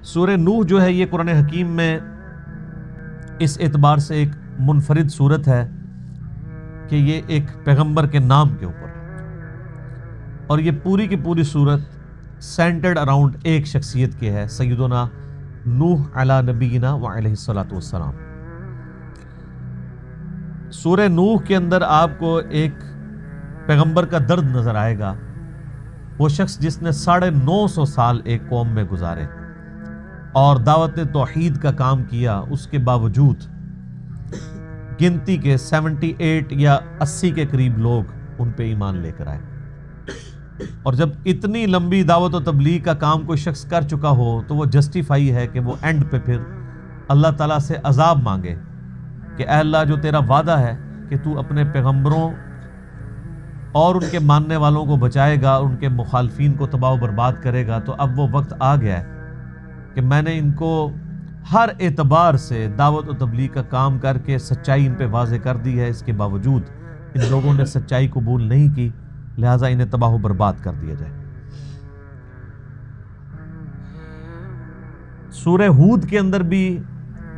سورہ نوح جو ہے یہ قرآن حکیم میں اس اعتبار سے ایک منفرد صورت ہے کہ یہ ایک پیغمبر کے نام کے اوپر ہے، اور یہ پوری کی پوری صورت سینٹرڈ اراؤنڈ ایک شخصیت کے ہے، سیدنا نوح علی نبینا وعلیہ الصلوۃ والسلام۔ سورہ نوح کے اندر آپ کو ایک پیغمبر کا درد نظر آئے گا، وہ شخص جس نے 950 سال ایک قوم میں گزارے اور دعوت توحید کا کام کیا، اس کے باوجود گنتی کے 78 یا 80 کے قریب لوگ ان پہ ایمان لے کر آئے۔ اور جب اتنی لمبی دعوت و تبلیغ کا کام کوئی شخص کر چکا ہو تو وہ جسٹیفائی ہے کہ وہ اینڈ پہ پھر اللہ تعالیٰ سے عذاب مانگے کہ اے اللہ، جو تیرا وعدہ ہے کہ تو اپنے پیغمبروں اور ان کے ماننے والوں کو بچائے گا، ان کے مخالفین کو تباہ و برباد کرے گا، تو اب وہ وقت آ گیا ہے کہ میں نے ان کو ہر اعتبار سے دعوت و تبلیغ کا کام کر کے سچائی ان پہ واضح کر دی ہے، اس کے باوجود ان لوگوں نے سچائی قبول نہیں کی، لہٰذا انہیں تباہ و برباد کر دیا جائے۔ سورہ ہود کے اندر بھی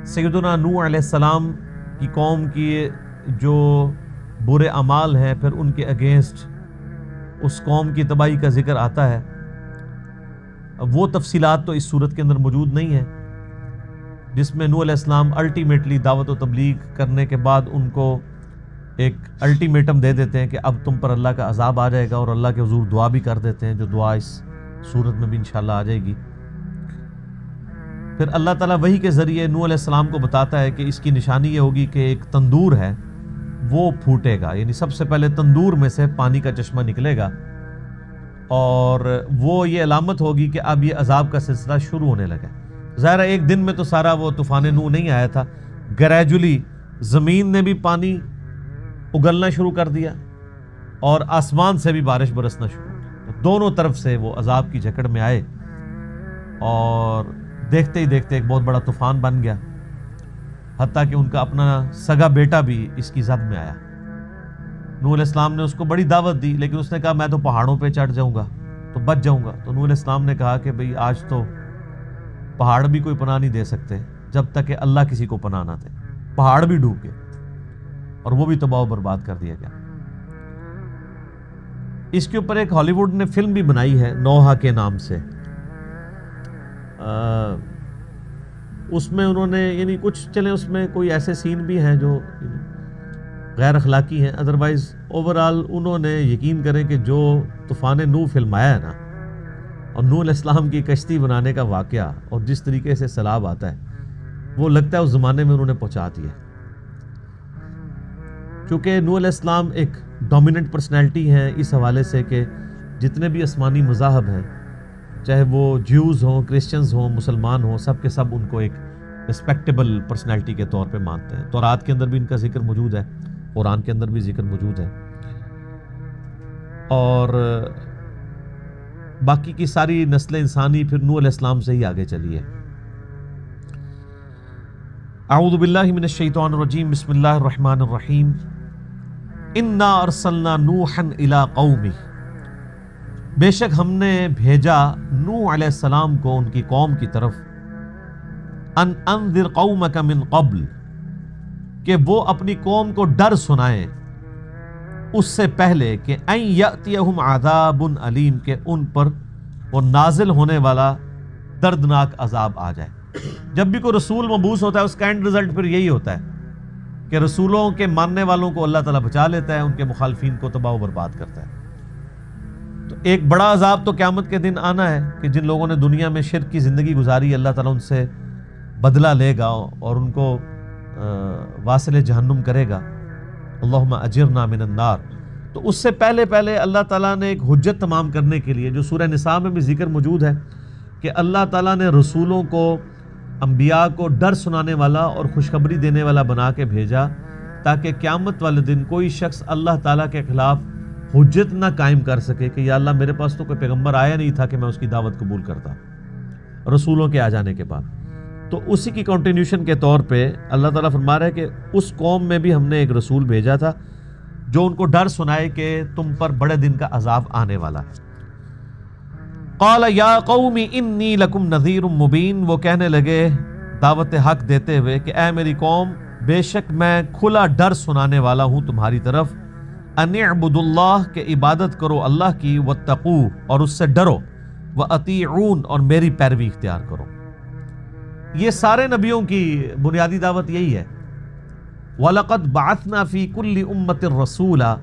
سیدنا نوح علیہ السلام کی قوم کی جو برے اعمال ہیں، پھر ان کے اگینسٹ اس قوم کی تباہی کا ذکر آتا ہے۔ وہ تفصیلات تو اس صورت کے اندر موجود نہیں ہیں، جس میں نوح علیہ السلام الٹیمیٹلی دعوت و تبلیغ کرنے کے بعد ان کو ایک الٹیمیٹم دے دیتے ہیں کہ اب تم پر اللہ کا عذاب آ جائے گا، اور اللہ کے حضور دعا بھی کر دیتے ہیں، جو دعا اس صورت میں بھی انشاءاللہ آ جائے گی۔ پھر اللہ تعالیٰ وحی کے ذریعے نوح علیہ السلام کو بتاتا ہے کہ اس کی نشانی یہ ہوگی کہ ایک تندور ہے وہ پھوٹے گا، یعنی سب سے پہلے تندور میں سے پانی کا چشمہ نکلے گا، اور وہ یہ علامت ہوگی کہ اب یہ عذاب کا سلسلہ شروع ہونے لگا۔ ظاہر ایک دن میں تو سارا وہ طوفان نوح نہیں آیا تھا، گریجولی زمین نے بھی پانی اگلنا شروع کر دیا اور آسمان سے بھی بارش برسنا شروع ہو، دونوں طرف سے وہ عذاب کی جکڑ میں آئے، اور دیکھتے ہی دیکھتے ایک بہت بڑا طوفان بن گیا، حتیٰ کہ ان کا اپنا سگا بیٹا بھی اس کی زد میں آیا۔ نوح علیہ السلام نے اس کو بڑی دعوت دی، لیکن اس نے کہا میں تو پہاڑوں پہ چڑھ جاؤں گا تو بچ جاؤں گا۔ تو نوح علیہ السلام نے کہا کہ بھئی آج تو پہاڑ بھی کوئی پناہ نہیں دے سکتے جب تک کہ اللہ کسی کو پناہ نہ دے۔ پہاڑ بھی ڈوب گئے اور وہ بھی تباہ و برباد کر دیا گیا۔ اس کے اوپر ایک ہالی ووڈ نے فلم بھی بنائی ہے نوحہ کے نام سے، اس میں انہوں نے یعنی کچھ چلیں اس میں کوئی ایسے سین بھی ہیں جو غیر اخلاقی ہیں، ادروائز اوورآل انہوں نے یقین کریں کہ جو طوفان نوح فلم آیا ہے نا، اور نوح علیہ السلام کی کشتی بنانے کا واقعہ اور جس طریقے سے سیلاب آتا ہے، وہ لگتا ہے اس زمانے میں انہوں نے پہنچا دیا۔ چونکہ نوح علیہ السلام ایک ڈومیننٹ پرسنالٹی ہیں اس حوالے سے کہ جتنے بھی آسمانی مذاہب ہیں، چاہے وہ جیوز ہوں، کرسچنز ہوں، مسلمان ہوں، سب کے سب ان کو ایک ریسپیکٹیبل پرسنالٹی کے طور پہ مانتے ہیں۔ تورات کے اندر بھی ان کا ذکر موجود ہے، قرآن کے اندر بھی ذکر موجود ہے، اور باقی کی ساری نسل انسانی پھر نوح علیہ السلام سے ہی آگے چلی ہے۔ اعوذ باللہ من الشیطان الرجیم، بسم اللہ الرحمن الرحیم۔ انا ارسلنا نوحا الی قومہ، بے شک ہم نے بھیجا نوح علیہ السلام کو ان کی قوم کی طرف، ان انذر قومک من قبل، کہ وہ اپنی قوم کو ڈر سنائیں اس سے پہلے کہ ان یأتیہم عذاب علیم، کہ ان پر وہ نازل ہونے والا دردناک عذاب آ جائے۔ جب بھی کوئی رسول مبعوث ہوتا ہے اس کا اینڈ رزلٹ پھر یہی ہوتا ہے کہ رسولوں کے ماننے والوں کو اللہ تعالیٰ بچا لیتا ہے، ان کے مخالفین کو تباہ و برباد کرتا ہے۔ تو ایک بڑا عذاب تو قیامت کے دن آنا ہے کہ جن لوگوں نے دنیا میں شرک کی زندگی گزاری، اللہ تعالیٰ ان سے بدلہ لے گا اور ان کو واصل جہنم کرے گا۔ اللہم اجرنا من النار۔ تو اس سے پہلے اللہ تعالیٰ نے ایک حجت تمام کرنے کے لیے، جو سورہ نساء میں بھی ذکر موجود ہے، کہ اللہ تعالیٰ نے رسولوں کو، انبیاء کو ڈر سنانے والا اور خوشخبری دینے والا بنا کے بھیجا، تاکہ قیامت والے دن کوئی شخص اللہ تعالیٰ کے خلاف حجت نہ قائم کر سکے کہ یا اللہ میرے پاس تو کوئی پیغمبر آیا نہیں تھا کہ میں اس کی دعوت قبول کرتا رسولوں کے آ جانے کے بعد۔ تو اسی کی کنٹینیوشن کے طور پہ اللہ تعالیٰ فرما رہا ہے کہ اس قوم میں بھی ہم نے ایک رسول بھیجا تھا جو ان کو ڈر سنائے کہ تم پر بڑے دن کا عذاب آنے والا ہے۔ قال یا قوم انی لکم نذیر مبین، وہ کہنے لگے دعوت حق دیتے ہوئے کہ اے میری قوم، بے شک میں کھلا ڈر سنانے والا ہوں تمہاری طرف، ان اعبدوا اللہ، کہ عبادت کرو اللہ کی، واتقوہ، اور اس سے ڈرو، واطیعون، اور میری پیروی اختیار کرو۔ یہ سارے نبیوں کی بنیادی دعوت یہی ہے۔ وَلَقَدْ بَعَثْنَا فِي كُلِّ أُمَّةٍ رَسُولًا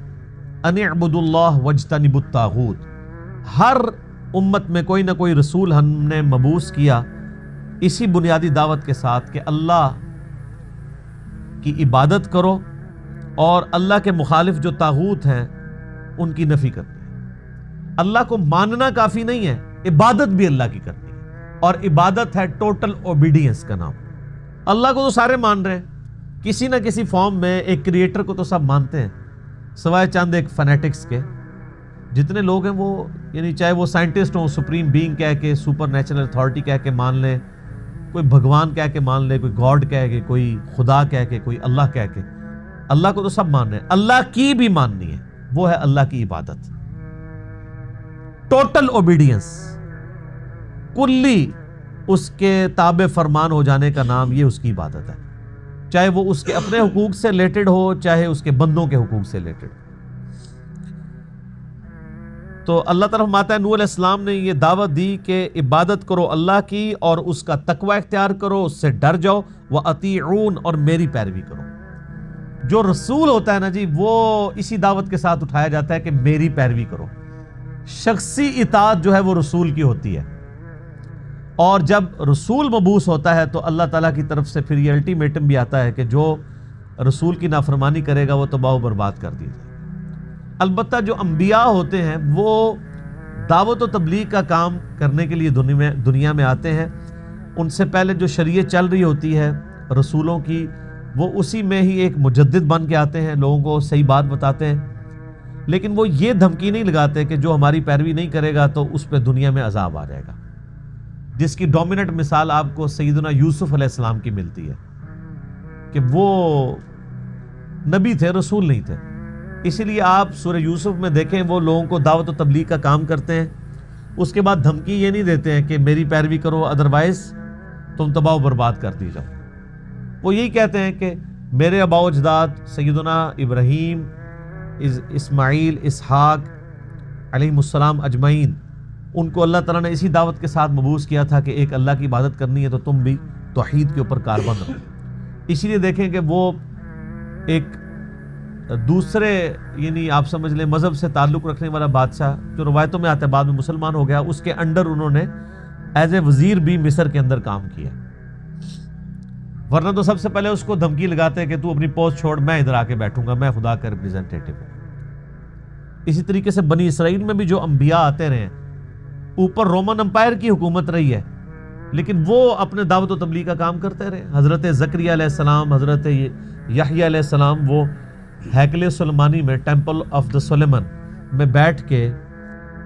أَنِ اعْبُدُوا اللَّهَ وَاجْتَنِبُوا الطَّاغُوتَ، ہر امت میں کوئی نہ کوئی رسول ہم نے مبعوث کیا اسی بنیادی دعوت کے ساتھ کہ اللہ کی عبادت کرو اور اللہ کے مخالف جو طاغوت ہیں ان کی نفی کرنی ہے۔ اللہ کو ماننا کافی نہیں ہے، عبادت بھی اللہ کی کرنی ہے، اور عبادت ہے ٹوٹل اوبیڈینس کا نام۔ اللہ کو تو سارے مان رہے ہیں، کسی نہ کسی فارم میں ایک کریٹر کو تو سب مانتے ہیں، سوائے چند ایک فنیٹکس کے۔ جتنے لوگ ہیں وہ یعنی چاہے وہ سائنٹسٹ ہوں، سپریم بینگ کہہ کے، سپر نیچرل اتھارٹی کہہ کے مان لیں، کوئی بھگوان کہہ کے مان لے، کوئی گاڈ کہہ کے، کوئی خدا کہہ کے، کوئی اللہ کہہ کے، اللہ کو تو سب مان رہے ہیں۔ اللہ کی بھی ماننی ہے، وہ ہے اللہ کی عبادت، ٹوٹل اوبیڈینس، کلی اس کے تابع فرمان ہو جانے کا نام یہ اس کی عبادت ہے، چاہے وہ اس کے اپنے حقوق سے ریلیٹڈ ہو، چاہے اس کے بندوں کے حقوق سے ریلیٹڈ ہو۔ تو اللہ تعالیٰ فرماتا ہے نوح علیہ السلام نے یہ دعوت دی کہ عبادت کرو اللہ کی اور اس کا تقوی اختیار کرو، اس سے ڈر جاؤ، وَأَطِيعُونَ، اور میری پیروی کرو۔ جو رسول ہوتا ہے نا جی، وہ اسی دعوت کے ساتھ اٹھایا جاتا ہے کہ میری پیروی کرو۔ شخصی اطاعت جو ہے وہ رسول کی ہوتی ہے، اور جب رسول مبعوث ہوتا ہے تو اللہ تعالیٰ کی طرف سے پھر یہ الٹیمیٹم بھی آتا ہے کہ جو رسول کی نافرمانی کرے گا وہ تباہ و برباد کر دیا جائے۔ البتہ جو انبیاء ہوتے ہیں وہ دعوت و تبلیغ کا کام کرنے کے لیے دنیا میں آتے ہیں، ان سے پہلے جو شریعت چل رہی ہوتی ہے رسولوں کی، وہ اسی میں ہی ایک مجدد بن کے آتے ہیں، لوگوں کو صحیح بات بتاتے ہیں، لیکن وہ یہ دھمکی نہیں لگاتے کہ جو ہماری پیروی نہیں کرے گا تو اس پہ دنیا میں عذاب آ جائے گا، جس کی ڈومیننٹ مثال آپ کو سیدنا یوسف علیہ السلام کی ملتی ہے کہ وہ نبی تھے، رسول نہیں تھے۔ اسی لیے آپ سورہ یوسف میں دیکھیں وہ لوگوں کو دعوت و تبلیغ کا کام کرتے ہیں، اس کے بعد دھمکی یہ نہیں دیتے ہیں کہ میری پیروی کرو ادروائز تم تباہ و برباد کر دی جاؤ۔ وہ یہی کہتے ہیں کہ میرے آباء و اجداد سیدنا ابراہیم، اسماعیل، اسحاق علیہم السلام اجمعین، ان کو اللہ تعالیٰ نے اسی دعوت کے ساتھ مبعوث کیا تھا کہ ایک اللہ کی عبادت کرنی ہے تو تم بھی توحید کے اوپر کاربند رہو۔ اسی لیے دیکھیں کہ وہ ایک دوسرے یعنی آپ سمجھ لیں مذہب سے تعلق رکھنے والا بادشاہ جو روایتوں میں آتا ہے بعد میں مسلمان ہو گیا، اس کے انڈر انہوں نے ایز اے وزیر بھی مصر کے اندر کام کیا، ورنہ تو سب سے پہلے اس کو دھمکی لگاتے ہیں کہ تو اپنی پوسٹ چھوڑ، میں ادھر آ کے بیٹھوں گا، میں خدا کا ریپریزنٹیٹو ہوں۔ اسی طریقے سے بنی اسرائیل میں بھی جو انبیاء آتے رہے ہیں، اوپر رومن امپائر کی حکومت رہی ہے لیکن وہ اپنے دعوت و تبلیغ کا کام کرتے رہے۔ حضرت زکریا علیہ السلام، حضرت یحییٰ علیہ السلام، وہ ہیکل سلیمانی میں، ٹیمپل آف دا سلیمان میں بیٹھ کے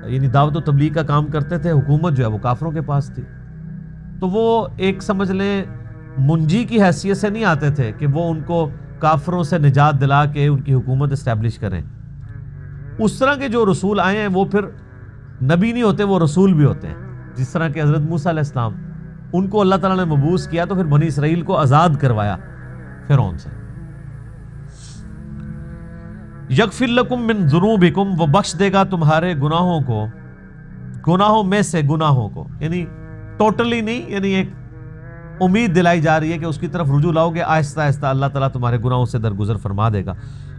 یعنی دعوت و تبلیغ کا کام کرتے تھے، حکومت جو ہے وہ کافروں کے پاس تھی۔ تو وہ ایک سمجھ لیں منجی کی حیثیت سے نہیں آتے تھے کہ وہ ان کو کافروں سے نجات دلا کے ان کی حکومت اسٹیبلش کریں۔ اس طرح کے جو رسول آئے ہیں وہ پھر نبی نہیں ہوتے، وہ رسول بھی ہوتے ہیں، جس طرح کہ حضرت موسیٰ علیہ السلام، ان کو اللہ تعالیٰ نے مبعوث کیا تو پھر بنی اسرائیل کو آزاد کروایا فرعون سے۔ یغفر لکم من ذنوبکم، وہ بخش دے گا تمہارے گناہوں کو، گناہوں میں سے گناہوں کو، یعنی ٹوٹلی نہیں، یعنی ایک امید دلائی جا رہی ہے کہ اس کی طرف رجوع لاؤ گے، آہستہ آہستہ اللہ تعالیٰ تمہارے گناہوں سے درگزر فرما دے گا۔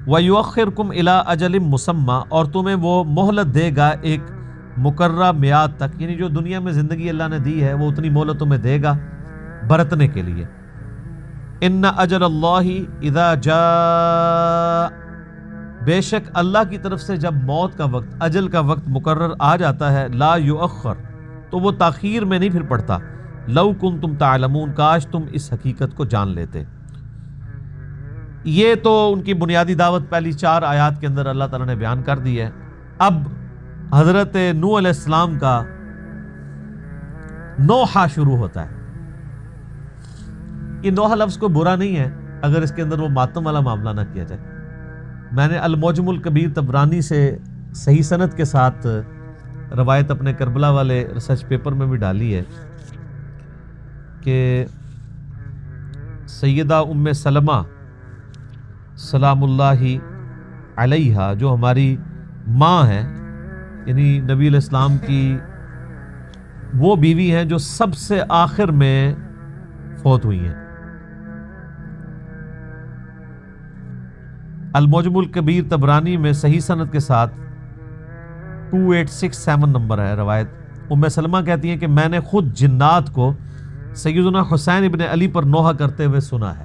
وَيُؤَخِّرْكُمْ إِلَىٰ أَجَلٍ مُّسَمًّى، اور تمہیں وہ مہلت دے گا ایک مقررہ میعاد تک، یعنی جو دنیا میں زندگی اللہ نے دی ہے وہ اتنی مہلت تمہیں دے گا برتنے کے لیے۔ إِنَّ أَجَلَ اللَّهِ إِذَا جَاءَ، بے شک اللہ کی طرف سے جب موت کا وقت، اجل کا وقت مقرر آ جاتا ہے، لا یؤخر، تو وہ تاخیر میں نہیں پھر پڑتا۔ لو کنتم تعلمون، کاش تم اس حقیقت کو جان لیتے۔ یہ تو ان کی بنیادی دعوت پہلی 4 آیات کے اندر اللہ تعالیٰ نے بیان کر دی ہے۔ اب حضرت نوح علیہ السلام کا نوحہ شروع ہوتا ہے۔ یہ نوحہ لفظ کو برا نہیں ہے اگر اس کے اندر وہ ماتم والا معاملہ نہ کیا جائے۔ میں نے المعجم الکبیر طبرانی سے صحیح سند کے ساتھ روایت اپنے کربلا والے ریسرچ پیپر میں بھی ڈالی ہے کہ سیدہ ام سلمہ سلام اللہ علیہا جو ہماری ماں ہیں، یعنی نبی علیہ السلام کی وہ بیوی ہیں جو سب سے آخر میں فوت ہوئی ہیں۔ المعجم الکبیر طبرانی میں صحیح سند کے ساتھ 2867 نمبر ہے روایت۔ ام سلمہ کہتی ہیں کہ میں نے خود جنات کو سیدنا حسین ابن علی پر نوحہ کرتے ہوئے سنا ہے،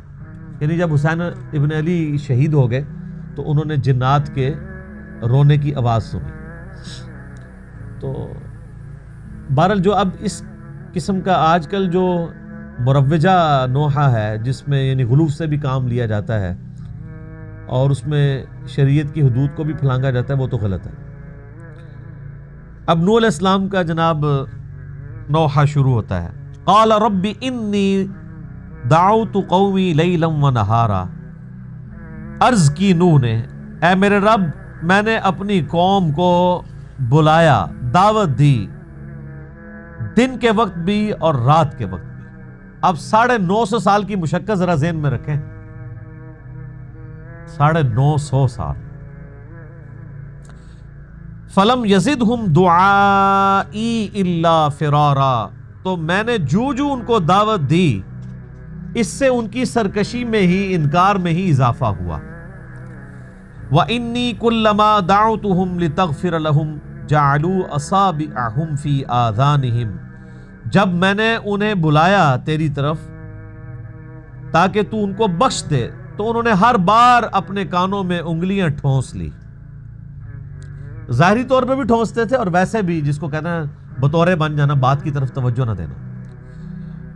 یعنی جب حسین ابن علی شہید ہو گئے تو انہوں نے جنات کے رونے کی آواز سنی۔ تو بہرحال جو اب اس قسم کا آج کل جو مروجہ نوحہ ہے، جس میں یعنی غلوف سے بھی کام لیا جاتا ہے اور اس میں شریعت کی حدود کو بھی پھلانگا جاتا ہے، وہ تو غلط ہے۔ اب نوح علیہ السلام کا جناب نوحہ شروع ہوتا ہے۔ قال رب انی دعوت قومی لیلا و نہارا، عرض کی نوح نے اے میرے رب میں نے اپنی قوم کو بلایا، دعوت دی، دن کے وقت بھی اور رات کے وقت بھی۔ اب 950 سال کی مشقت ذرا ذہن میں رکھیں، 950 سال۔ فلم یزدہم دعائی الا فرارا، تو میں نے جو ان کو دعوت دی اس سے ان کی سرکشی میں ہی، انکار میں ہی اضافہ ہوا۔ وَإِنِّي كُلَّمَا دَعَوْتُهُمْ لِتَغْفِرَ لَهُمْ جَعَلُوا أَصَابِعَهُمْ فِي آذَانِهِمْ، جب میں نے انہیں بلایا تیری طرف تاکہ تو ان کو بخش دے تو انہوں نے ہر بار اپنے کانوں میں انگلیاں ٹھونس لی۔ ظاہری طور پہ بھی ٹھونستے تھے اور ویسے بھی، جس کو کہنا ہے بطورے بن جانا، بات کی طرف توجہ نہ دینا۔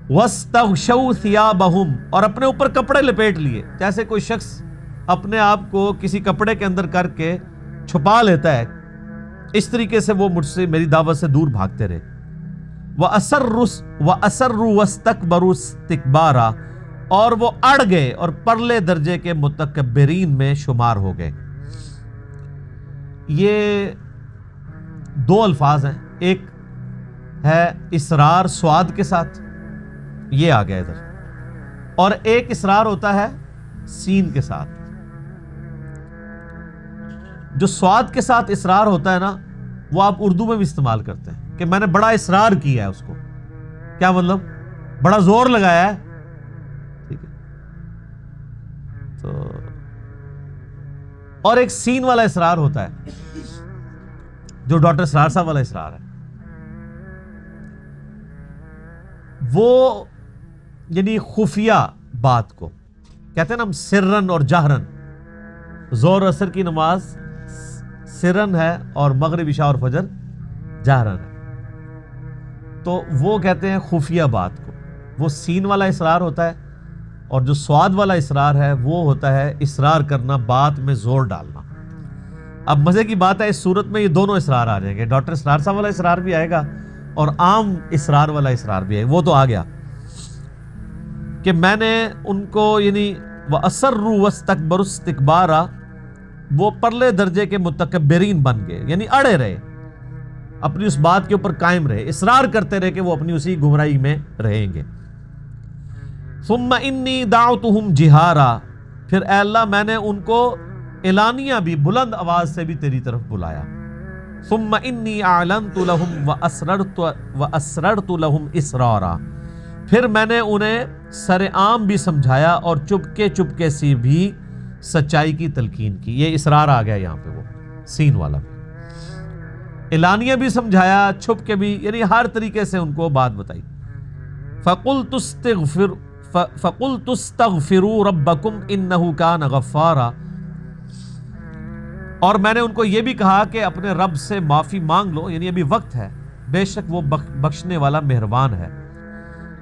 وَاسْتَغْشَوْا ثِيَابَهُمْ، اور اپنے اوپر کپڑے لپیٹ لیے، جیسے کوئی شخص اپنے آپ کو کسی کپڑے کے اندر کر کے چھپا لیتا ہے، اس طریقے سے وہ مجھ سے، میری دعوت سے دور بھاگتے رہے۔ وَأَسَرُّوا وَاسْتَكْبَرُوا اسْتِكْبَارًا، اور وہ اڑ گئے اور پرلے درجے کے متکبرین میں شمار ہو گئے۔ یہ دو الفاظ ہیں، ایک ہے اسرار سواد کے ساتھ، یہ آ گیا ادھر، اور ایک اسرار ہوتا ہے سین کے ساتھ۔ جو سواد کے ساتھ اسرار ہوتا ہے نا، وہ آپ اردو میں بھی استعمال کرتے ہیں کہ میں نے بڑا اسرار کیا ہے اس کو، کیا مطلب بڑا زور لگایا ہے، ٹھیک ہے۔ تو اور ایک سین والا اسرار ہوتا ہے جو ڈاکٹر اسرار صاحب والا اسرار ہے، وہ یعنی خفیہ بات کو کہتے ہیں نا ہم سرن اور جہرن۔ زور اثر کی نماز سرن ہے اور مغرب عشاء اور فجر جہرن ہے، تو وہ کہتے ہیں خفیہ بات کو، وہ سین والا اسرار ہوتا ہے، اور جو سواد والا اسرار ہے وہ ہوتا ہے اسرار کرنا، بات میں زور ڈالنا۔ اب مزے کی بات ہے اس صورت میں یہ دونوں اسرار آ جائیں گے، ڈاکٹر اسرار صاحب والا اسرار بھی آئے گا اور عام اسرار والا اسرار بھی آئے گا۔ وہ تو آ گیا کہ میں نے ان کو یعنی وَأَسَرُّوا وَاسْتَكْبَرُوا اسْتِكْبَارًا، وہ پرلے درجے کے متکبرین بن گئے، یعنی اڑے رہے، اپنی اس بات کے اوپر قائم رہے، اصرار کرتے رہے کہ وہ اپنی اسی گمراہی میں رہیں گے۔ ثُمَّ إِنِّي دَعْوْتُهُمْ جِهَارًا، پھر اے اللہ میں نے ان کو اعلانیہ بھی، بلند آواز سے بھی تیری طرف بلایا۔ ثُمَّ إِنِّي أَعْلَنْتُ لَهُمْ وَأَسْرَرْتُ لَهُمْ إِسْرَارًا، پھر میں نے انہیں سر عام بھی سمجھایا اور چپکے سے بھی سچائی کی تلقین کی۔ یہ اسرار آ گیا یہاں پہ، وہ سین والا بھی، اعلانیہ بھی سمجھایا، چھپ کے بھی، یعنی ہر طریقے سے ان کو بات بتائی۔ فَقُلْتُ اسْتَغْفِرُوا رَبَّكُمْ إِنَّهُ كَانَ غَفَّارًا، اور میں نے ان کو یہ بھی کہا کہ اپنے رب سے معافی مانگ لو، یعنی ابھی وقت ہے، بے شک وہ بخشنے والا مہربان ہے۔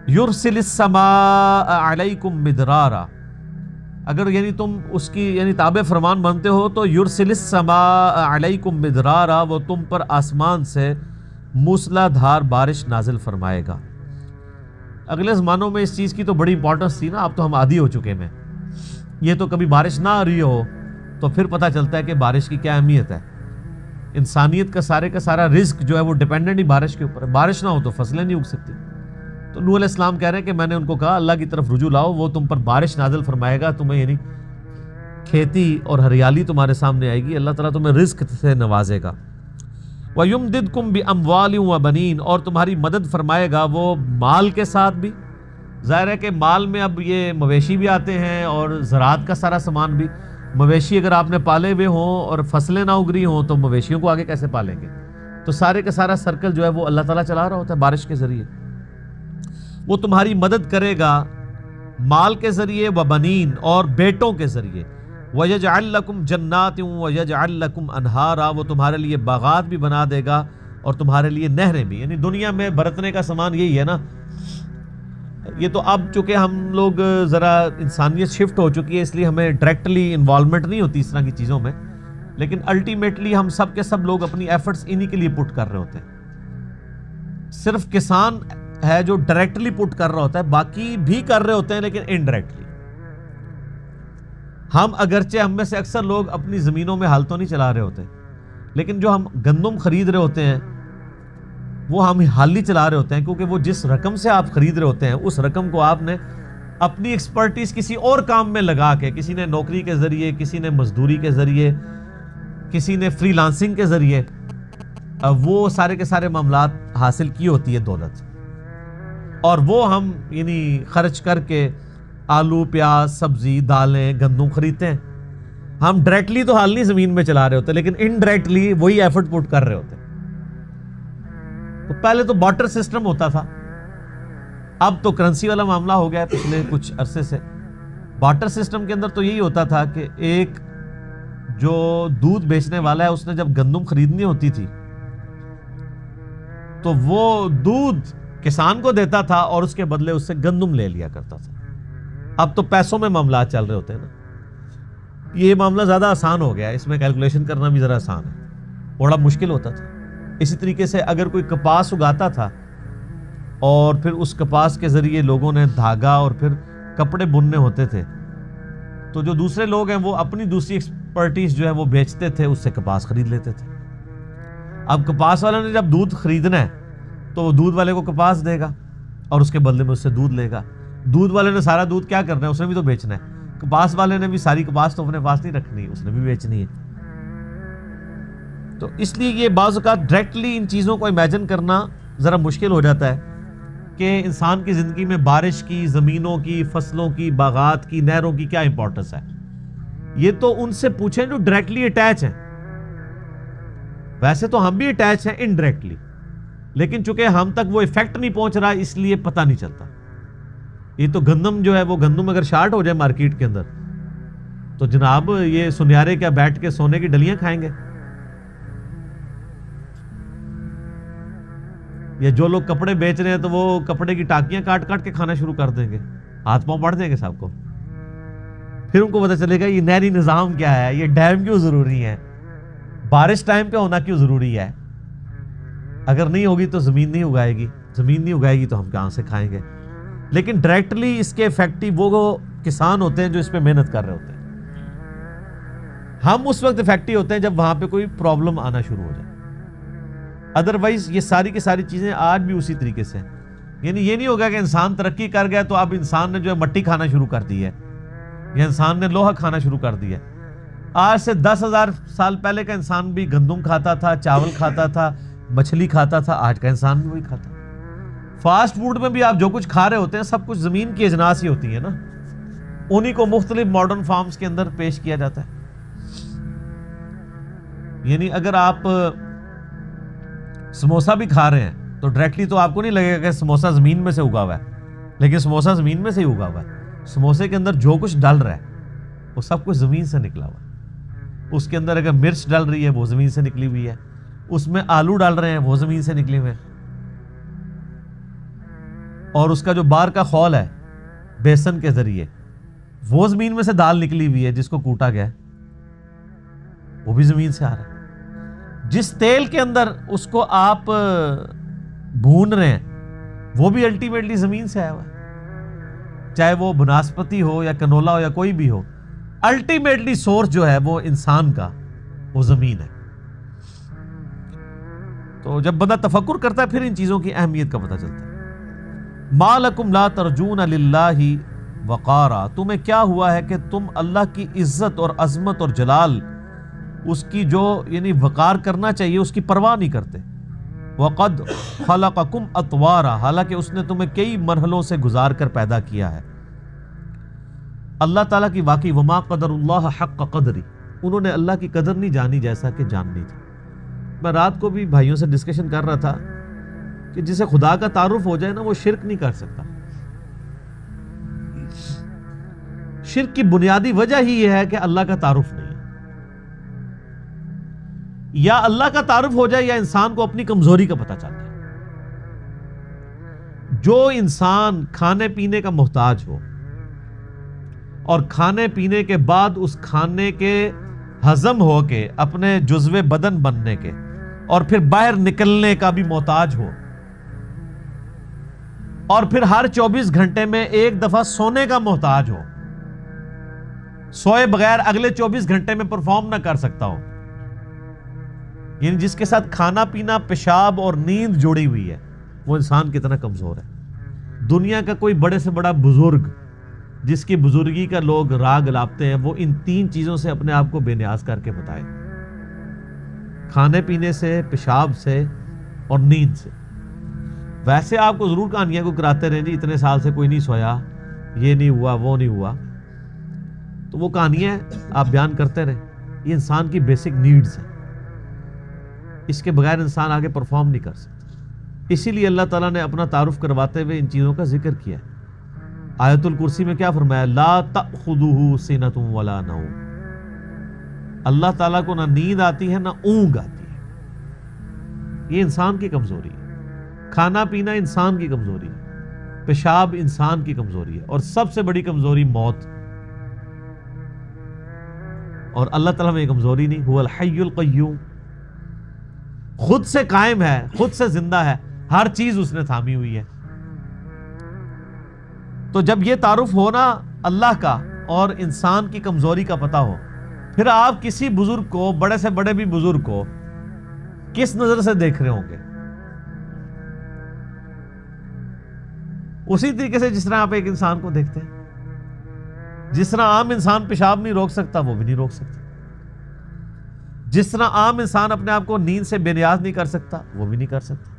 یرسل السماء علیکم مدرارا، اگر یعنی تم اس کی یعنی تابع فرمان بنتے ہو تو یرسل السماء علیکم مدرارا، وہ تم پر آسمان سے موسلا دھار بارش نازل فرمائے گا۔ اگلے زمانوں میں اس چیز کی تو بڑی امپورٹنس تھی نا، اب تو ہم عادی ہو چکے ہیں، یہ تو کبھی بارش نہ آ رہی ہو تو پھر پتہ چلتا ہے کہ بارش کی کیا اہمیت ہے، انسانیت کا سارا رزق جو ہے وہ ڈیپینڈنٹ ہی بارش کے اوپر ہے. بارش نہ ہو تو فصلیں نہیں اگ سکتی. تو نوح علیہ السلام کہہ رہے ہیں کہ میں نے ان کو کہا اللہ کی طرف رجوع لاؤ, وہ تم پر بارش نازل فرمائے گا, تمہیں یعنی کھیتی اور ہریالی تمہارے سامنے آئے گی, اللہ تعالیٰ تمہیں رزق سے نوازے گا. وَيُمْدِدْكُمْ بِأَمْوَالٍ وَبَنِينَ, اور تمہاری مدد فرمائے گا وہ مال کے ساتھ بھی. ظاہر ہے کہ مال میں اب یہ مویشی بھی آتے ہیں اور زراعت کا سارا سامان بھی. مویشی اگر آپ نے پالے ہوئے ہوں اور فصلیں نہ اگ رہی ہوں تو مویشیوں کو آگے کیسے پالیں گے؟ تو سارے کا سارا سرکل جو ہے وہ اللہ تعالیٰ چلا رہا ہوتا ہے بارش کے ذریعے. وہ تمہاری مدد کرے گا مال کے ذریعے, وبنین, اور بیٹوں کے ذریعے. وَيَجْعَلْ لَكُمْ جَنَّاتٍ وَيَجْعَلْ لَكُمْ أَنْهَارًا, وہ تمہارے لیے باغات بھی بنا دے گا اور تمہارے لیے نہریں بھی. یعنی دنیا میں برتنے کا سامان یہی ہے نا. یہ تو اب چونکہ ہم لوگ ذرا انسانیت شفٹ ہو چکی ہے اس لیے ہمیں ڈائریکٹلی انوالومنٹ نہیں ہوتی اس طرح کی چیزوں میں, لیکن الٹیمیٹلی ہم سب کے سب لوگ اپنی ایفرٹس انہی کے لیے پٹ کر رہے ہوتے ہیں. صرف کسان ہے جو ڈائریکٹلی پٹ کر رہا ہوتا ہے, باقی بھی کر رہے ہوتے ہیں لیکن انڈائریکٹلی. ہم اگرچہ ہم میں سے اکثر لوگ اپنی زمینوں میں ہل تو نہیں چلا رہے ہوتے, لیکن جو ہم گندم خرید رہے ہوتے ہیں وہ ہم ہل ہی چلا رہے ہوتے ہیں, کیونکہ وہ جس رقم سے آپ خرید رہے ہوتے ہیں اس رقم کو آپ نے اپنی ایکسپرٹیز کسی اور کام میں لگا کے, کسی نے نوکری کے ذریعے, کسی نے مزدوری کے ذریعے, کسی نے فری لانسنگ کے ذریعے, وہ سارے کے سارے معاملات حاصل کی ہوتی ہے دولت, اور وہ ہم یعنی خرچ کر کے آلو, پیاز, سبزی, دالیں, گندم خریدتے ہیں. ہم ڈائریکٹلی تو حال نہیں زمین میں چلا رہے ہوتے, لیکن انڈائریکٹلی وہی ایفرٹ پٹ کر رہے ہوتے ہیں. تو پہلے تو بارٹر سسٹم ہوتا تھا, اب تو کرنسی والا معاملہ ہو گیا ہے پچھلے کچھ عرصے سے. بارٹر سسٹم کے اندر تو یہی ہوتا تھا کہ ایک جو دودھ بیچنے والا ہے اس نے جب گندم خریدنی ہوتی تھی تو وہ دودھ کسان کو دیتا تھا اور اس کے بدلے اس سے گندم لے لیا کرتا تھا. اب تو پیسوں میں معاملات چل رہے ہوتے ہیں نا. یہ معاملہ زیادہ آسان ہو گیا ہے, اس میں کیلکولیشن کرنا بھی ذرا آسان ہے, بڑا مشکل ہوتا تھا. اسی طریقے سے اگر کوئی کپاس اگاتا تھا اور پھر اس کپاس کے ذریعے لوگوں نے دھاگا اور پھر کپڑے بننے ہوتے تھے, تو جو دوسرے لوگ ہیں وہ اپنی دوسری ایکسپرٹیز جو ہے وہ بیچتے تھے, اس سے کپاس خرید لیتے تھے. اب کپاس والے نے جب دودھ خریدنا ہے تو وہ دودھ والے کو کپاس دے گا اور اس کے بدلے میں اس سے دودھ لے گا. دودھ والے نے سارا دودھ کیا کرنا ہے, اس نے بھی تو بیچنا ہے. کپاس والے نے بھی ساری کپاس تو اپنے پاس نہیں رکھنی, اس نے بھی بیچنی ہے. تو اس لیے یہ بعض اوقات ڈائریکٹلی ان چیزوں کو امیجن کرنا ذرا مشکل ہو جاتا ہے کہ انسان کی زندگی میں بارش کی, زمینوں کی, فصلوں کی, باغات کی, نہروں کی کیا امپورٹنس ہے. یہ تو ان سے پوچھیں جو ڈائریکٹلی اٹیچ ہیں. ویسے تو ہم بھی اٹیچ ہیں انڈائریکٹلی, لیکن چونکہ ہم تک وہ ایفیکٹ نہیں پہنچ رہا اس لیے پتہ نہیں چلتا. یہ تو گندم جو ہے وہ گندم اگر شارٹ ہو جائے مارکیٹ کے اندر تو جناب یہ سنیارے کیا بیٹھ کے سونے کی ڈلیاں کھائیں گے؟ یا جو لوگ کپڑے بیچ رہے ہیں تو وہ کپڑے کی ٹاکیاں کاٹ کاٹ کے کھانا شروع کر دیں گے, ہاتھ پاؤں پڑ جائیں گے سب کو. پھر ان کو پتہ چلے گا یہ نہری نظام کیا ہے, یہ ڈیم کیوں ضروری ہے, بارش ٹائم پہ ہونا کیوں ضروری ہے. اگر نہیں ہوگی تو زمین نہیں اگائے گی, زمین نہیں اگائے گی تو ہم کہاں سے کھائیں گے. لیکن ڈائریکٹلی اس کے افیکٹو وہ کسان ہوتے ہیں جو اس پہ محنت کر رہے ہوتے ہیں. ہم اس وقت افیکٹو ہوتے ہیں جب وہاں پہ کوئی پرابلم آنا شروع ہو جائے. ادروائز یہ ساری کی ساری چیزیں آج بھی اسی طریقے سے ہیں. یعنی یہ نہیں ہوگا کہ انسان ترقی کر گیا تو اب انسان نے جو ہے مٹی کھانا شروع کر دی ہے یا انسان نے لوہا کھانا شروع کر دیا ہے. آج سے 10,000 سال پہلے کا انسان بھی گندم کھاتا تھا, چاول کھاتا تھا, مچھلی کھاتا تھا. آج کا انسان بھی وہی کھاتا ہے. فاسٹ فوڈ میں بھی آپ جو کچھ کھا رہے ہوتے ہیں سب کچھ زمین کی اجناس ہی ہوتی ہیں نا, انہی کو مختلف ماڈرن فارمز کے اندر پیش کیا جاتا ہے. یعنی اگر آپ سموسا بھی کھا رہے ہیں تو ڈائریکٹلی تو آپ کو نہیں لگے گا کہ سموسا زمین میں سے اگا ہوا ہے, لیکن سموسا زمین میں سے ہی اگا ہوا ہے. سموسے کے اندر جو کچھ ڈل رہا ہے وہ سب کچھ زمین سے نکلا ہوا ہے. اس کے اندر اگر مرچ ڈل رہی ہے وہ زمین سے نکلی ہوئی ہے, اس میں آلو ڈال رہے ہیں وہ زمین سے نکلے ہوئے ہیں, اور اس کا جو باہر کا خول ہے بیسن کے ذریعے وہ زمین میں سے دال نکلی ہوئی ہے جس کو کوٹا گیا ہے, وہ بھی زمین سے آ رہا ہے. جس تیل کے اندر اس کو آپ بھون رہے ہیں وہ بھی الٹیمیٹلی زمین سے آیا ہوا ہے. چاہے وہ بناسپتی ہو یا کنولا ہو یا کوئی بھی ہو, الٹیمیٹلی سورس جو ہے وہ انسان کا وہ زمین ہے. تو جب بندہ تفکر کرتا ہے پھر ان چیزوں کی اہمیت کا پتہ چلتا ہے۔ ما لکم لا ترجون للہ وقارا، تمہیں کیا ہوا ہے کہ تم اللہ کی عزت اور عظمت اور جلال، اس کی جو یعنی وقار کرنا چاہیے اس کی پرواہ نہیں کرتے۔ وقد خلقکم اطوارا، حالانکہ اس نے تمہیں کئی مرحلوں سے گزار کر پیدا کیا ہے۔ اللہ تعالیٰ کی واقعی وما قدر اللہ حق قدری، انہوں نے اللہ کی قدر نہیں جانی جیسا کہ جاننی تھی۔ میں رات کو بھی بھائیوں سے ڈسکشن کر رہا تھا کہ جسے خدا کا تعارف ہو جائے نا وہ شرک نہیں کر سکتا۔ شرک کی بنیادی وجہ ہی یہ ہے کہ اللہ کا تعارف نہیں ہے۔ یا اللہ کا تعارف ہو جائے یا انسان کو اپنی کمزوری کا پتہ چل جائے۔ جو انسان کھانے پینے کا محتاج ہو اور کھانے پینے کے بعد اس کھانے کے ہضم ہو کے اپنے جزو بدن بننے کے اور پھر باہر نکلنے کا بھی محتاج ہو، اور پھر ہر 24 گھنٹے میں ایک دفعہ سونے کا محتاج ہو، سوئے بغیر اگلے 24 گھنٹے میں پرفارم نہ کر سکتا ہو، یعنی جس کے ساتھ کھانا پینا، پیشاب اور نیند جڑی ہوئی ہے، وہ انسان کتنا کمزور ہے۔ دنیا کا کوئی بڑے سے بڑا بزرگ جس کی بزرگی کا لوگ راگ لاپتے ہیں، وہ ان 3 چیزوں سے اپنے آپ کو بے نیاز کر کے بتائے، کھانے پینے سے، پیشاب سے اور نیند سے۔ ویسے آپ کو ضرور کہانیاں کو کراتے رہیں جی اتنے سال سے کوئی نہیں سویا، یہ نہیں ہوا، وہ نہیں ہوا، تو وہ کہانیاں آپ بیان کرتے رہیں۔ یہ انسان کی بیسک نیڈز ہیں، اس کے بغیر انسان آگے پرفارم نہیں کر سکتا۔ اسی لیے اللہ تعالیٰ نے اپنا تعارف کرواتے ہوئے ان چیزوں کا ذکر کیا ہے۔ آیت الکرسی میں کیا فرمایا؟ لا تأخذہ سنۃ ولا نوم، اللہ تعالیٰ کو نہ نیند آتی ہے نہ اونگ آتی ہے۔ یہ انسان کی کمزوری ہے۔ کھانا پینا انسان کی کمزوری ہے، پیشاب انسان کی کمزوری ہے، اور سب سے بڑی کمزوری موت۔ اور اللہ تعالیٰ میں یہ کمزوری نہیں، هو الحی القیوم، خود سے قائم ہے، خود سے زندہ ہے، ہر چیز اس نے تھامی ہوئی ہے۔ تو جب یہ تعارف ہو نا اللہ کا اور انسان کی کمزوری کا پتہ ہو، پھر آپ کسی بزرگ کو، بڑے سے بڑے بھی بزرگ کو کس نظر سے دیکھ رہے ہوں گے؟ اسی طریقے سے جس طرح آپ ایک انسان کو دیکھتے ہیں۔ جس طرح عام انسان پیشاب نہیں روک سکتا، وہ بھی نہیں روک سکتا۔ جس طرح عام انسان اپنے آپ کو نیند سے بے نیاز نہیں کر سکتا، وہ بھی نہیں کر سکتا۔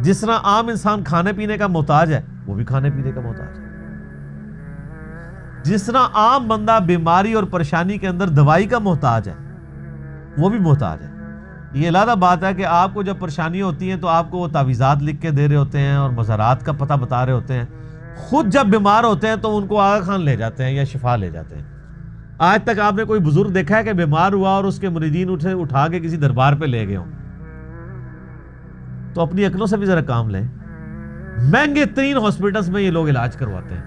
جس طرح عام انسان کھانے پینے کا محتاج ہے، وہ بھی کھانے پینے کا محتاج ہے۔ جس طرح عام بندہ بیماری اور پریشانی کے اندر دوائی کا محتاج ہے، وہ بھی محتاج ہے۔ یہ علیحدہ بات ہے کہ آپ کو جب پریشانی ہوتی ہیں تو آپ کو وہ تعویذات لکھ کے دے رہے ہوتے ہیں اور مضرات کا پتہ بتا رہے ہوتے ہیں، خود جب بیمار ہوتے ہیں تو ان کو آغا خان لے جاتے ہیں یا شفا لے جاتے ہیں۔ آج تک آپ نے کوئی بزرگ دیکھا ہے کہ بیمار ہوا اور اس کے مریدین اٹھا کے کسی دربار پہ لے گئے ہوں؟ تو اپنی عقلوں سے بھی ذرا کام لیں۔ مہنگے ترین ہاسپٹلز میں یہ لوگ علاج کرواتے ہیں،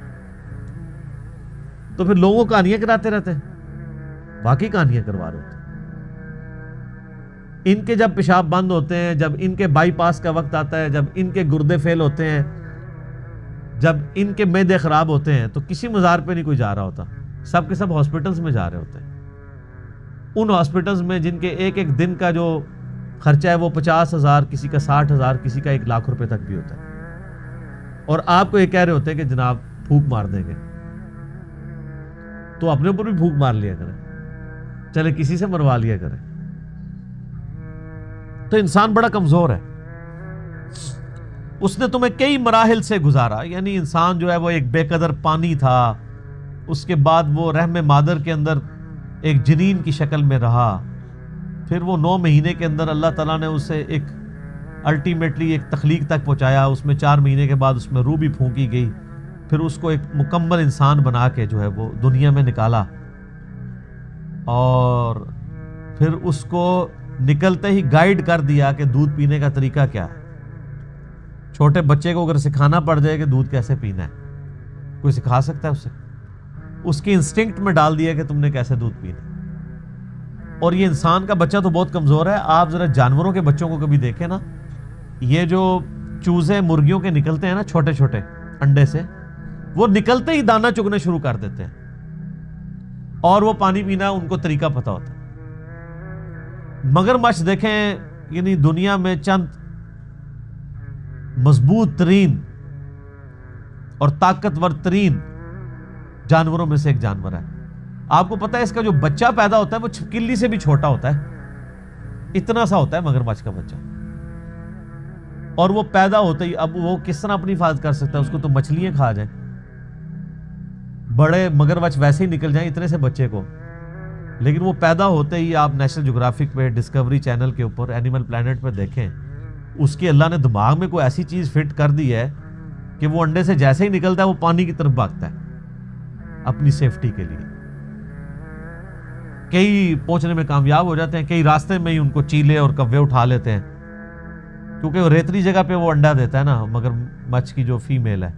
تو پھر لوگوں کو کہانیاں کراتے رہتے ہیں، باقی کہانیاں کروا رہے ہوتے ہیں۔ ان کے جب پیشاب بند ہوتے ہیں، جب ان کے بائی پاس کا وقت آتا ہے، جب ان کے گردے فیل ہوتے ہیں، جب ان کے معدے خراب ہوتے ہیں، تو کسی مزار پہ نہیں کوئی جا رہا ہوتا، سب کے سب ہاسپٹلز میں جا رہے ہوتے ہیں۔ ان ہاسپٹلز میں جن کے ایک ایک دن کا جو خرچہ ہے وہ 50,000، کسی کا 60,000، کسی کا 1,00,000 روپے تک بھی ہوتا ہے، اور آپ کو یہ کہہ رہے ہوتے ہیں کہ جناب پھونک مار دیں گے، تو اپنے اوپر بھی پھونک مار لیا کریں، چلے کسی سے مروا لیا کریں۔ تو انسان بڑا کمزور ہے، اس نے تمہیں کئی مراحل سے گزارا، یعنی انسان جو ہے وہ ایک بے قدر پانی تھا، اس کے بعد وہ رحم مادر کے اندر ایک جنین کی شکل میں رہا، پھر وہ 9 مہینے کے اندر اللہ تعالیٰ نے اسے ایک الٹیمیٹلی ایک تخلیق تک پہنچایا، اس میں 4 مہینے کے بعد اس میں روح بھی پھونکی گئی، پھر اس کو ایک مکمل انسان بنا کے جو ہے وہ دنیا میں نکالا، اور پھر اس کو نکلتے ہی گائیڈ کر دیا کہ دودھ پینے کا طریقہ کیا ہے۔ چھوٹے بچے کو اگر سکھانا پڑ جائے کہ دودھ کیسے پینا ہے، کوئی سکھا سکتا ہے اسے؟ اس کی انسٹنکٹ میں ڈال دیا کہ تم نے کیسے دودھ پینا۔ اور یہ انسان کا بچہ تو بہت کمزور ہے، آپ ذرا جانوروں کے بچوں کو کبھی دیکھیں نا، یہ جو چوزے مرغیوں کے نکلتے ہیں نا چھوٹے چھوٹے انڈے سے، وہ نکلتے ہی دانہ چگنے شروع کر دیتے ہیں، اور وہ پانی پینا ان کو طریقہ پتہ ہوتا ہے۔ مگرمچھ دیکھیں یعنی دنیا میں چند مضبوط ترین اور طاقتور ترین جانوروں میں سے ایک جانور ہے. آپ کو پتا ہے اس کا جو بچہ پیدا ہوتا ہے وہ چھپکلی سے بھی چھوٹا ہوتا ہے, اتنا سا ہوتا ہے مگرمچھ کا بچہ, اور وہ پیدا ہوتا ہی, اب وہ کس طرح اپنی حفاظت کر سکتا ہے, اس کو تو مچھلیاں کھا جائیں, بڑے مگرمچھ ویسے ہی نکل جائیں اتنے سے بچے کو, لیکن وہ پیدا ہوتے ہی آپ نیشنل جغرافک پہ, ڈسکوری چینل کے اوپر, اینیمل پلانٹ پہ دیکھیں, اس کے اللہ نے دماغ میں کوئی ایسی چیز فٹ کر دی ہے کہ وہ انڈے سے جیسے ہی نکلتا ہے وہ پانی کی طرف بھاگتا ہے اپنی سیفٹی کے لیے. کئی پہنچنے میں کامیاب ہو جاتے ہیں, کئی راستے میں ہی ان کو چیلے اور کوے اٹھا لیتے ہیں, کیونکہ وہ ریتلی جگہ پہ وہ انڈا دیتا ہے نا مگر مچھ کی جو فیمیل ہے,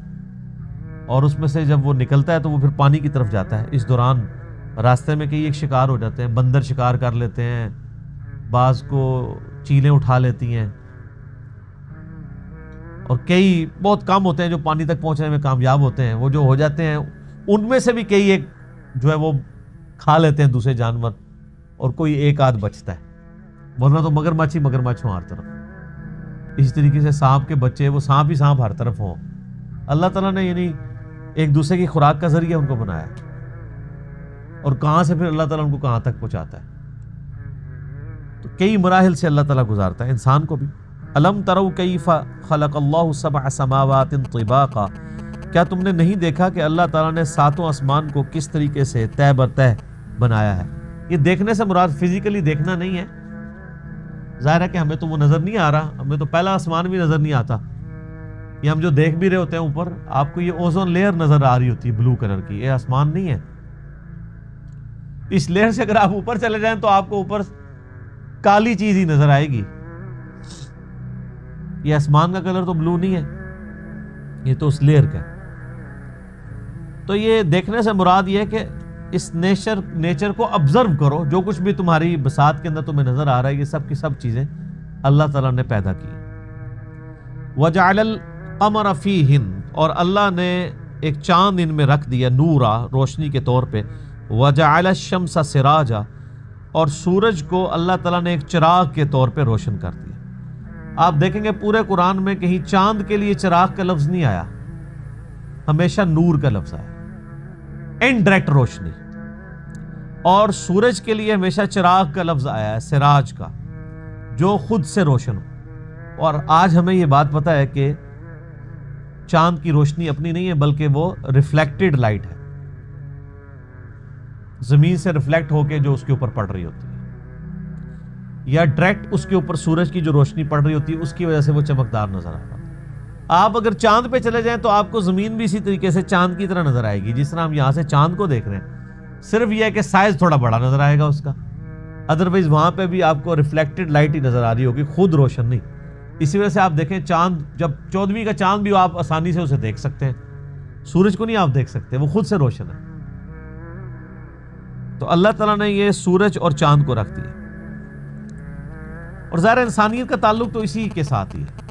اور اس میں سے جب وہ نکلتا ہے تو وہ پھر پانی کی طرف جاتا ہے. اس دوران راستے میں کئی ایک شکار ہو جاتے ہیں, بندر شکار کر لیتے ہیں, بعض کو چیلیں اٹھا لیتی ہیں, اور کئی بہت کم ہوتے ہیں جو پانی تک پہنچنے میں کامیاب ہوتے ہیں. وہ جو ہو جاتے ہیں ان میں سے بھی کئی ایک جو ہے وہ کھا لیتے ہیں دوسرے جانور, اور کوئی ایک آدھ بچتا ہے, ورنہ تو مگرمچھ ہی مگرمچھ ہوں ہر طرف. اس طریقے سے سانپ کے بچے, وہ سانپ ہی سانپ ہر طرف ہوں. اللہ تعالیٰ نے یعنی ایک دوسرے کی خوراک کا ذریعہ ان کو بنایا, اور کہاں سے پھر اللہ تعالیٰ ان کو کہاں تک پہنچاتا ہے. تو کئی مراحل سے اللہ تعالیٰ گزارتا ہے انسان کو بھی. الم تروا کیف خلق اللہ سبع سماوات طباقا, کیا تم نے نہیں دیکھا کہ اللہ تعالیٰ نے ساتوں آسمان کو کس طریقے سے تہ بر تہ بنایا ہے. یہ دیکھنے سے مراد فزیکلی دیکھنا نہیں ہے, ظاہر ہے کہ ہمیں تو وہ نظر نہیں آ رہا, ہمیں تو پہلا آسمان بھی نظر نہیں آتا, یہ ہم جو دیکھ بھی رہے ہوتے ہیں اوپر, آپ کو یہ اوزون لیئر نظر آ رہی ہوتی ہے بلو کلر کی, یہ آسمان نہیں ہے. اس لیئر سے اگر آپ اوپر چلے جائیں تو آپ کو اوپر کالی چیز ہی نظر آئے گی. یہ آسمان کا کلر تو بلو نہیں ہے, یہ تو اس لیئر کا ہے. تو یہ دیکھنے سے مراد یہ ہے کہ اس نیچر کو آبزرو کرو, جو کچھ بھی تمہاری بساط کے اندر تمہیں نظر آ رہا ہے یہ سب کی سب چیزیں اللہ تعالیٰ نے پیدا کی. وَجَعَلَ الْقَمَرَ فِيهِنْ, اور اللہ نے ایک چاند ان میں رکھ دیا نورا, روشنی کے طور پہ. وَجَعَلَ الشَّمْسَ سِرَاجًا, اور سورج کو اللہ تعالیٰ نے ایک چراغ کے طور پہ روشن کر دیا. آپ دیکھیں گے پورے قرآن میں کہیں چاند کے لیے چراغ کا لفظ نہیں آیا, ہمیشہ نور کا لفظ آیا, انڈائریکٹ روشنی. اور سورج کے لیے ہمیشہ چراغ کا لفظ آیا ہے, سراج کا, جو خود سے روشن ہو. اور آج ہمیں یہ بات پتہ ہے کہ چاند کی روشنی اپنی نہیں ہے بلکہ وہ ریفلیکٹڈ لائٹ ہے, زمین سے ریفلیکٹ ہو کے جو اس کے اوپر پڑ رہی ہوتی ہے, یا ڈائریکٹ اس کے اوپر سورج کی جو روشنی پڑ رہی ہوتی ہے اس کی وجہ سے وہ چمکدار نظر آ رہا ہے. آپ اگر چاند پہ چلے جائیں تو آپ کو زمین بھی اسی طریقے سے چاند کی طرح نظر آئے گی جس طرح ہم یہاں سے چاند کو دیکھ رہے ہیں, صرف یہ ہے کہ سائز تھوڑا بڑا نظر آئے گا اس کا, ادروائز وہاں پہ بھی آپ کو ریفلیکٹڈ لائٹ ہی نظر آ رہی ہوگی, خود روشن نہیں. اسی وجہ سے آپ دیکھیں چاند, جب 14ویں کا چاند بھی آپ آسانی سے اسے دیکھ سکتے ہیں, سورج کو نہیں آپ دیکھ سکتے, وہ خود سے روشن ہے. تو اللہ تعالیٰ نے یہ سورج اور چاند کو رکھ دیا, اور ظاہر انسانیت کا تعلق تو اسی کے ساتھ ہی ہے.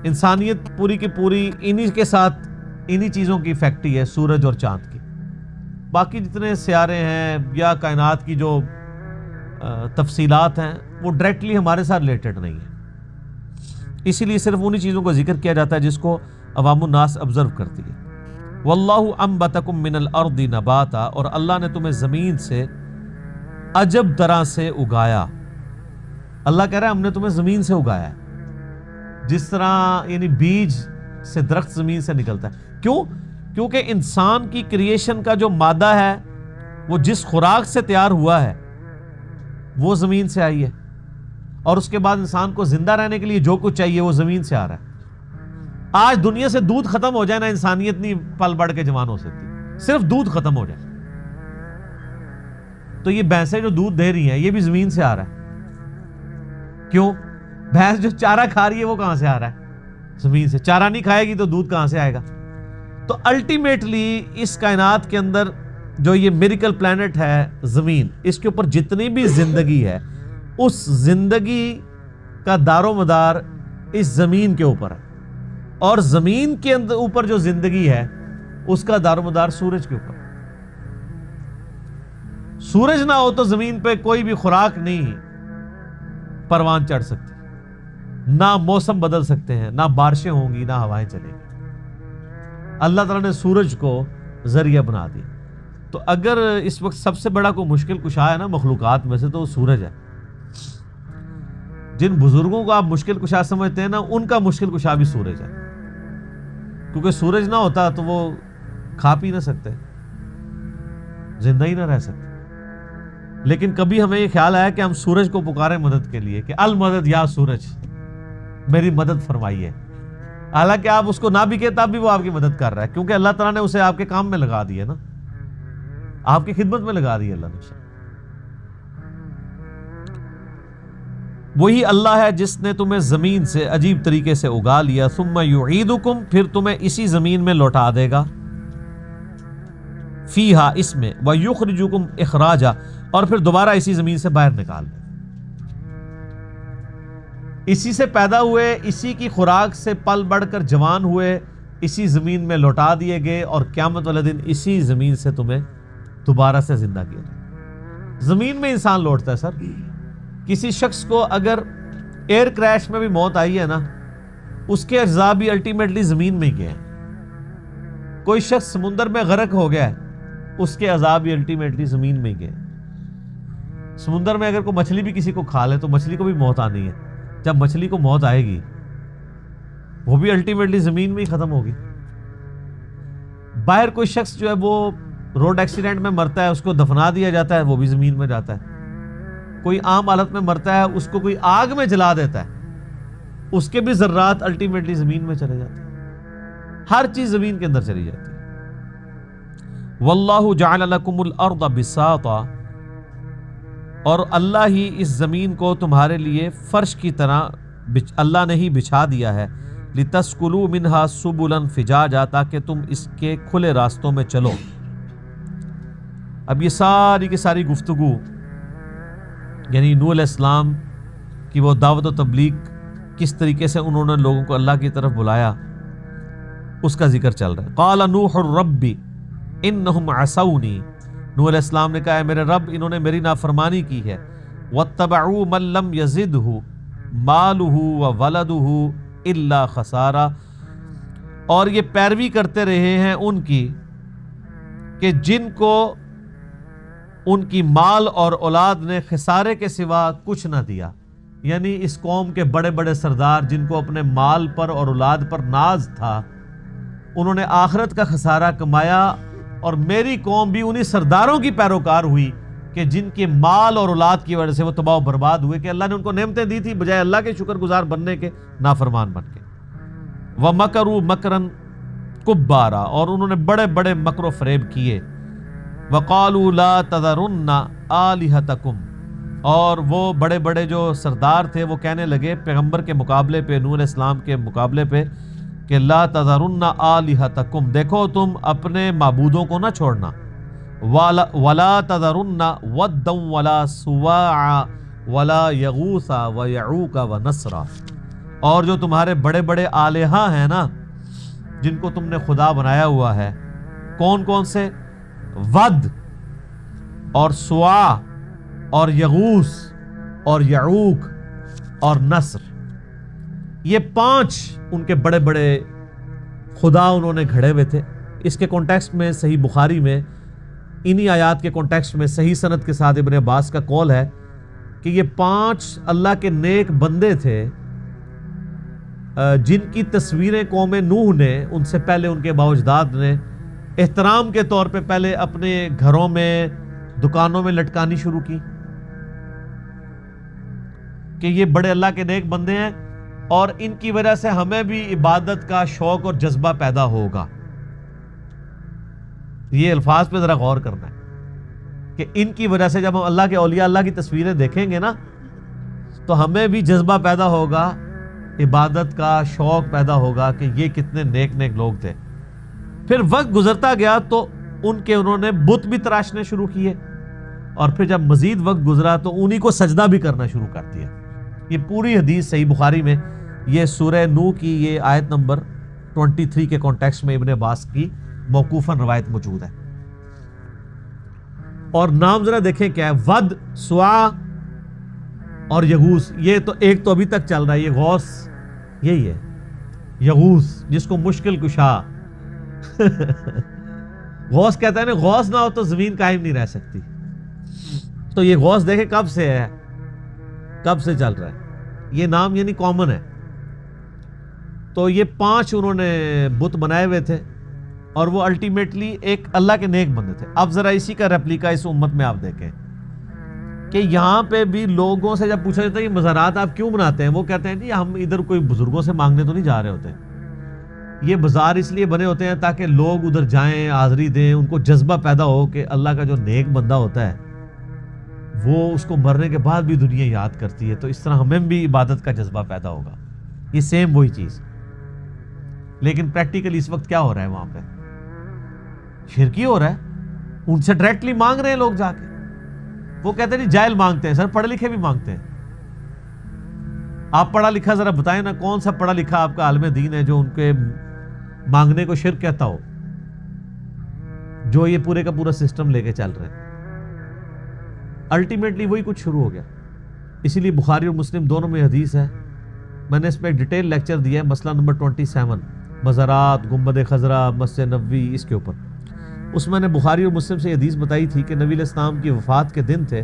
انسانیت پوری کی پوری انہی کے ساتھ, انہی چیزوں کی فیکٹری ہے, سورج اور چاند کی. باقی جتنے سیارے ہیں یا کائنات کی جو تفصیلات ہیں وہ ڈائریکٹلی ہمارے ساتھ ریلیٹڈ نہیں ہے, اسی لیے صرف انہی چیزوں کا ذکر کیا جاتا ہے جس کو عوام الناس آبزرو کرتی ہے. واللہ انبتکم من الارض نباتا, اور اللہ نے تمہیں زمین سے عجب طرح سے اگایا. اللہ کہہ رہا ہے ہم نے تمہیں زمین سے اگایا ہے, جس طرح یعنی بیج سے درخت زمین سے نکلتا ہے. کیوں؟ کیونکہ انسان کی کریشن کا جو مادہ ہے وہ جس خوراک سے تیار ہوا ہے وہ زمین سے آئی ہے, اور اس کے بعد انسان کو زندہ رہنے کے لیے جو کچھ چاہیے وہ زمین سے آ رہا ہے. آج دنیا سے دودھ ختم ہو جائے نا, انسانیت نہیں پل بڑھ کے جوان ہو سکتی, صرف دودھ ختم ہو جائے. تو یہ بھینسیں جو دودھ دے رہی ہیں یہ بھی زمین سے آ رہا ہے. کیوں؟ بھینس جو چارہ کھا رہی ہے وہ کہاں سے آ رہا ہے؟ زمین سے. چارہ نہیں کھائے گی تو دودھ کہاں سے آئے گا؟ تو الٹیمیٹلی اس کائنات کے اندر جو یہ میریکل پلانٹ ہے زمین, اس کے اوپر جتنی بھی زندگی ہے اس زندگی کا دار و مدار اس زمین کے اوپر ہے, اور زمین کے اندر اوپر جو زندگی ہے اس کا دار و مدار سورج کے اوپر. سورج نہ ہو تو زمین پہ کوئی بھی خوراک نہیں پروان چڑھ سکتے، نہ موسم بدل سکتے ہیں، نہ بارشیں ہوں گی، نہ ہوائیں چلیں گی۔ اللہ تعالیٰ نے سورج کو ذریعہ بنا دیا۔ تو اگر اس وقت سب سے بڑا کوئی مشکل کشا ہے نا مخلوقات میں سے، تو وہ سورج ہے۔ جن بزرگوں کو آپ مشکل کشا سمجھتے ہیں نا، ان کا مشکل کشا بھی سورج ہے، کیونکہ سورج نہ ہوتا تو وہ کھا پی نہ سکتے، زندہ ہی نہ رہ سکتے۔ لیکن کبھی ہمیں یہ خیال آیا کہ ہم سورج کو پکاریں مدد کے لیے کہ المدد یا سورج، میری مدد فرمائیے۔ حالانکہ آپ اس کو نہ بھی کہتے تب بھی وہ آپ کی مدد کر رہا ہے، کیونکہ اللہ تعالیٰ نے اسے آپ کے کام میں لگا دیا نا، آپ کی خدمت میں لگا دیا اللہ نے۔ وہی اللہ ہے جس نے تمہیں زمین سے عجیب طریقے سے اگا لیا، ثم یعیدکم، پھر تمہیں اسی زمین میں لوٹا دے گا، فیہا، اس میں، ویخرجکم اخراجا، اور پھر دوبارہ اسی زمین سے باہر نکال دے۔ اسی سے پیدا ہوئے، اسی کی خوراک سے پل بڑھ کر جوان ہوئے، اسی زمین میں لوٹا دیے گئے، اور قیامت والے دن اسی زمین سے تمہیں دوبارہ سے زندہ کیا جائے۔ زمین میں انسان لوٹتا ہے سر۔ کسی شخص کو اگر ایئر کریش میں بھی موت آئی ہے نا، اس کے اجزاء بھی الٹیمیٹلی زمین میں ہی گئے ہیں۔ کوئی شخص سمندر میں غرق ہو گیا ہے، اس کے اعضاء بھی الٹیمیٹلی زمین میں ہی گئے۔ سمندر میں اگر کوئی مچھلی بھی کسی کو کھا لے تو مچھلی کو بھی موت آنی ہے۔ جب مچھلی کو موت آئے گی وہ بھی الٹیمیٹلی زمین میں ہی ختم ہوگی۔ باہر کوئی شخص جو ہے وہ روڈ ایکسیڈنٹ میں مرتا ہے، اس کو دفنا دیا جاتا ہے، وہ بھی زمین میں جاتا ہے۔ کوئی عام حالت میں مرتا ہے، اس کو کوئی آگ میں جلا دیتا ہے، اس کے بھی ذرات الٹیمیٹلی زمین میں چلے جاتے ہیں۔ ہر چیز زمین کے اندر چلی جاتی ہے۔ واللہ جعل لکم الارض بساطا، اور اللہ ہی اس زمین کو تمہارے لیے فرش کی طرح اللہ نے ہی بچھا دیا ہے، لتسکلوا منہا سبلا فجاجا، تاکہ تم اس کے کھلے راستوں میں چلو۔ اب یہ ساری کی ساری گفتگو یعنی نوح علیہ السلام کی وہ دعوت و تبلیغ، کس طریقے سے انہوں نے لوگوں کو اللہ کی طرف بلایا، اس کا ذکر چل رہا ہے۔ قال نوح رب انہم عصونی، نوح علیہ السلام نے کہا ہے میرے رب، انہوں نے میری نافرمانی کی ہے۔ واتبعوا من لم یزدہ مالہ وولدہ الا خسارا، اور یہ پیروی کرتے رہے ہیں ان کی کہ جن کو ان کی مال اور اولاد نے خسارے کے سوا کچھ نہ دیا۔ یعنی اس قوم کے بڑے بڑے سردار جن کو اپنے مال پر اور اولاد پر ناز تھا، انہوں نے آخرت کا خسارہ کمایا، اور میری قوم بھی انہی سرداروں کی پیروکار ہوئی کہ جن کے مال اور اولاد کی وجہ سے وہ تباہ و برباد ہوئے، کہ اللہ نے ان کو نعمتیں دی تھی، بجائے اللہ کے شکر گزار بننے کے نافرمان بن کے۔ وَمَكَرُوا مَكْرًا كُبَّارًا، اور انہوں نے بڑے بڑے مکر و فریب کیے۔ وَقَالُوا لَا تَذَرُنَّ آلِهَتَكُمْ، اور وہ بڑے بڑے جو سردار تھے وہ کہنے لگے پیغمبر کے مقابلے پہ، نوح علیہ السلام کے مقابلے پہ، کہ لا تذرن آلہتکم، دیکھو تم اپنے معبودوں کو نہ چھوڑنا، ولا تذرن ودا ولا سواع ولا یغوث ویعوق ونسرا، اور جو تمہارے بڑے بڑے آلہہ ہیں نا، جن کو تم نے خدا بنایا ہوا ہے، کون کون سے؟ ود اور سواع اور یغوث اور یعوق اور نصر، یہ 5 ان کے بڑے بڑے خدا انہوں نے گھڑے ہوئے تھے۔ اس کے کانٹیکسٹ میں صحیح بخاری میں انہی آیات کے کانٹیکسٹ میں صحیح سند کے ساتھ ابن عباس کا قول ہے کہ یہ 5 اللہ کے نیک بندے تھے جن کی تصویریں قوم نوح نے ان سے پہلے ان کے باوجداد نے احترام کے طور پہ پہلے اپنے گھروں میں دکانوں میں لٹکانی شروع کی کہ یہ بڑے اللہ کے نیک بندے ہیں اور ان کی وجہ سے ہمیں بھی عبادت کا شوق اور جذبہ پیدا ہوگا۔ یہ الفاظ پہ ذرا غور کرنا ہے کہ ان کی وجہ سے جب ہم اللہ کے اولیاء اللہ کی تصویریں دیکھیں گے نا تو ہمیں بھی جذبہ پیدا ہوگا، عبادت کا شوق پیدا ہوگا کہ یہ کتنے نیک نیک لوگ تھے۔ پھر وقت گزرتا گیا تو انہوں نے بت بھی تراشنے شروع کیے، اور پھر جب مزید وقت گزرا تو انہی کو سجدہ بھی کرنا شروع کر دیا۔ یہ پوری حدیث صحیح بخاری میں، یہ سورہ نوح کی یہ آیت نمبر 23 کے کانٹیکسٹ میں ابن عباس کی موقوفاً روایت موجود ہے۔ اور نام ذرا دیکھیں کیا ہے، ود، سواع اور یغوث، یہ تو ایک تو ابھی تک چل رہا ہے، یہ غوث یہی ہے، یغوث جس کو مشکل کشا غوث کہتا ہے نا، غوث نہ ہو تو زمین قائم نہیں رہ سکتی. تو یہ غوث دیکھیں کب سے ہے، کب سے چل رہا ہے، یہ نام یعنی کامن ہے. تو یہ 5 انہوں نے بت بنائے ہوئے تھے اور وہ الٹیمیٹلی ایک اللہ کے نیک بندے تھے. اب ذرا اسی کا ریپلیکا اس امت میں آپ دیکھیں کہ یہاں پہ بھی لوگوں سے جب پوچھا جاتا ہے یہ مزارات آپ کیوں بناتے ہیں، وہ کہتے ہیں جی ہم ادھر کوئی بزرگوں سے مانگنے تو نہیں جا رہے ہوتے، یہ بازار اس لیے بنے ہوتے ہیں تاکہ لوگ ادھر جائیں، حاضری دیں، ان کو جذبہ پیدا ہو کہ اللہ کا جو نیک بندہ ہوتا ہے وہ اس کو مرنے کے بعد بھی دنیا یاد کرتی ہے، تو اس طرح ہمیں بھی عبادت کا جذبہ پیدا ہوگا. یہ سیم وہی چیز. لیکن پریکٹیکلی اس وقت کیا ہو رہا ہے، وہاں پہ شرکی ہو رہا ہے. ان سے ڈائریکٹلی مانگ رہے ہیں لوگ جا کے. وہ کہتے ہیں جاہل مانگتے ہیں، سر پڑھے لکھے بھی مانگتے ہیں. آپ پڑھا لکھا ذرا بتائیں نا، کون سا پڑھا لکھا آپ کا عالم دین ہے جو ان کے مانگنے کو شرک کہتا ہو، جو یہ پورے کا پورا سسٹم لے کے چل رہے ہیں. الٹیمیٹلی وہی کچھ شروع ہو گیا. اسی لیے بخاری اور مسلم دونوں میں حدیث ہے، میں نے اس پہ ایک ڈیٹیل لیکچر دیا ہے، مسئلہ نمبر 27 مزارات، گنبد خضرا، مسجد نبوی، اس کے اوپر. اس میں نے بخاری اور مسلم سے یہ حدیث بتائی تھی کہ نبی علیہ السلام کی وفات کے دن تھے،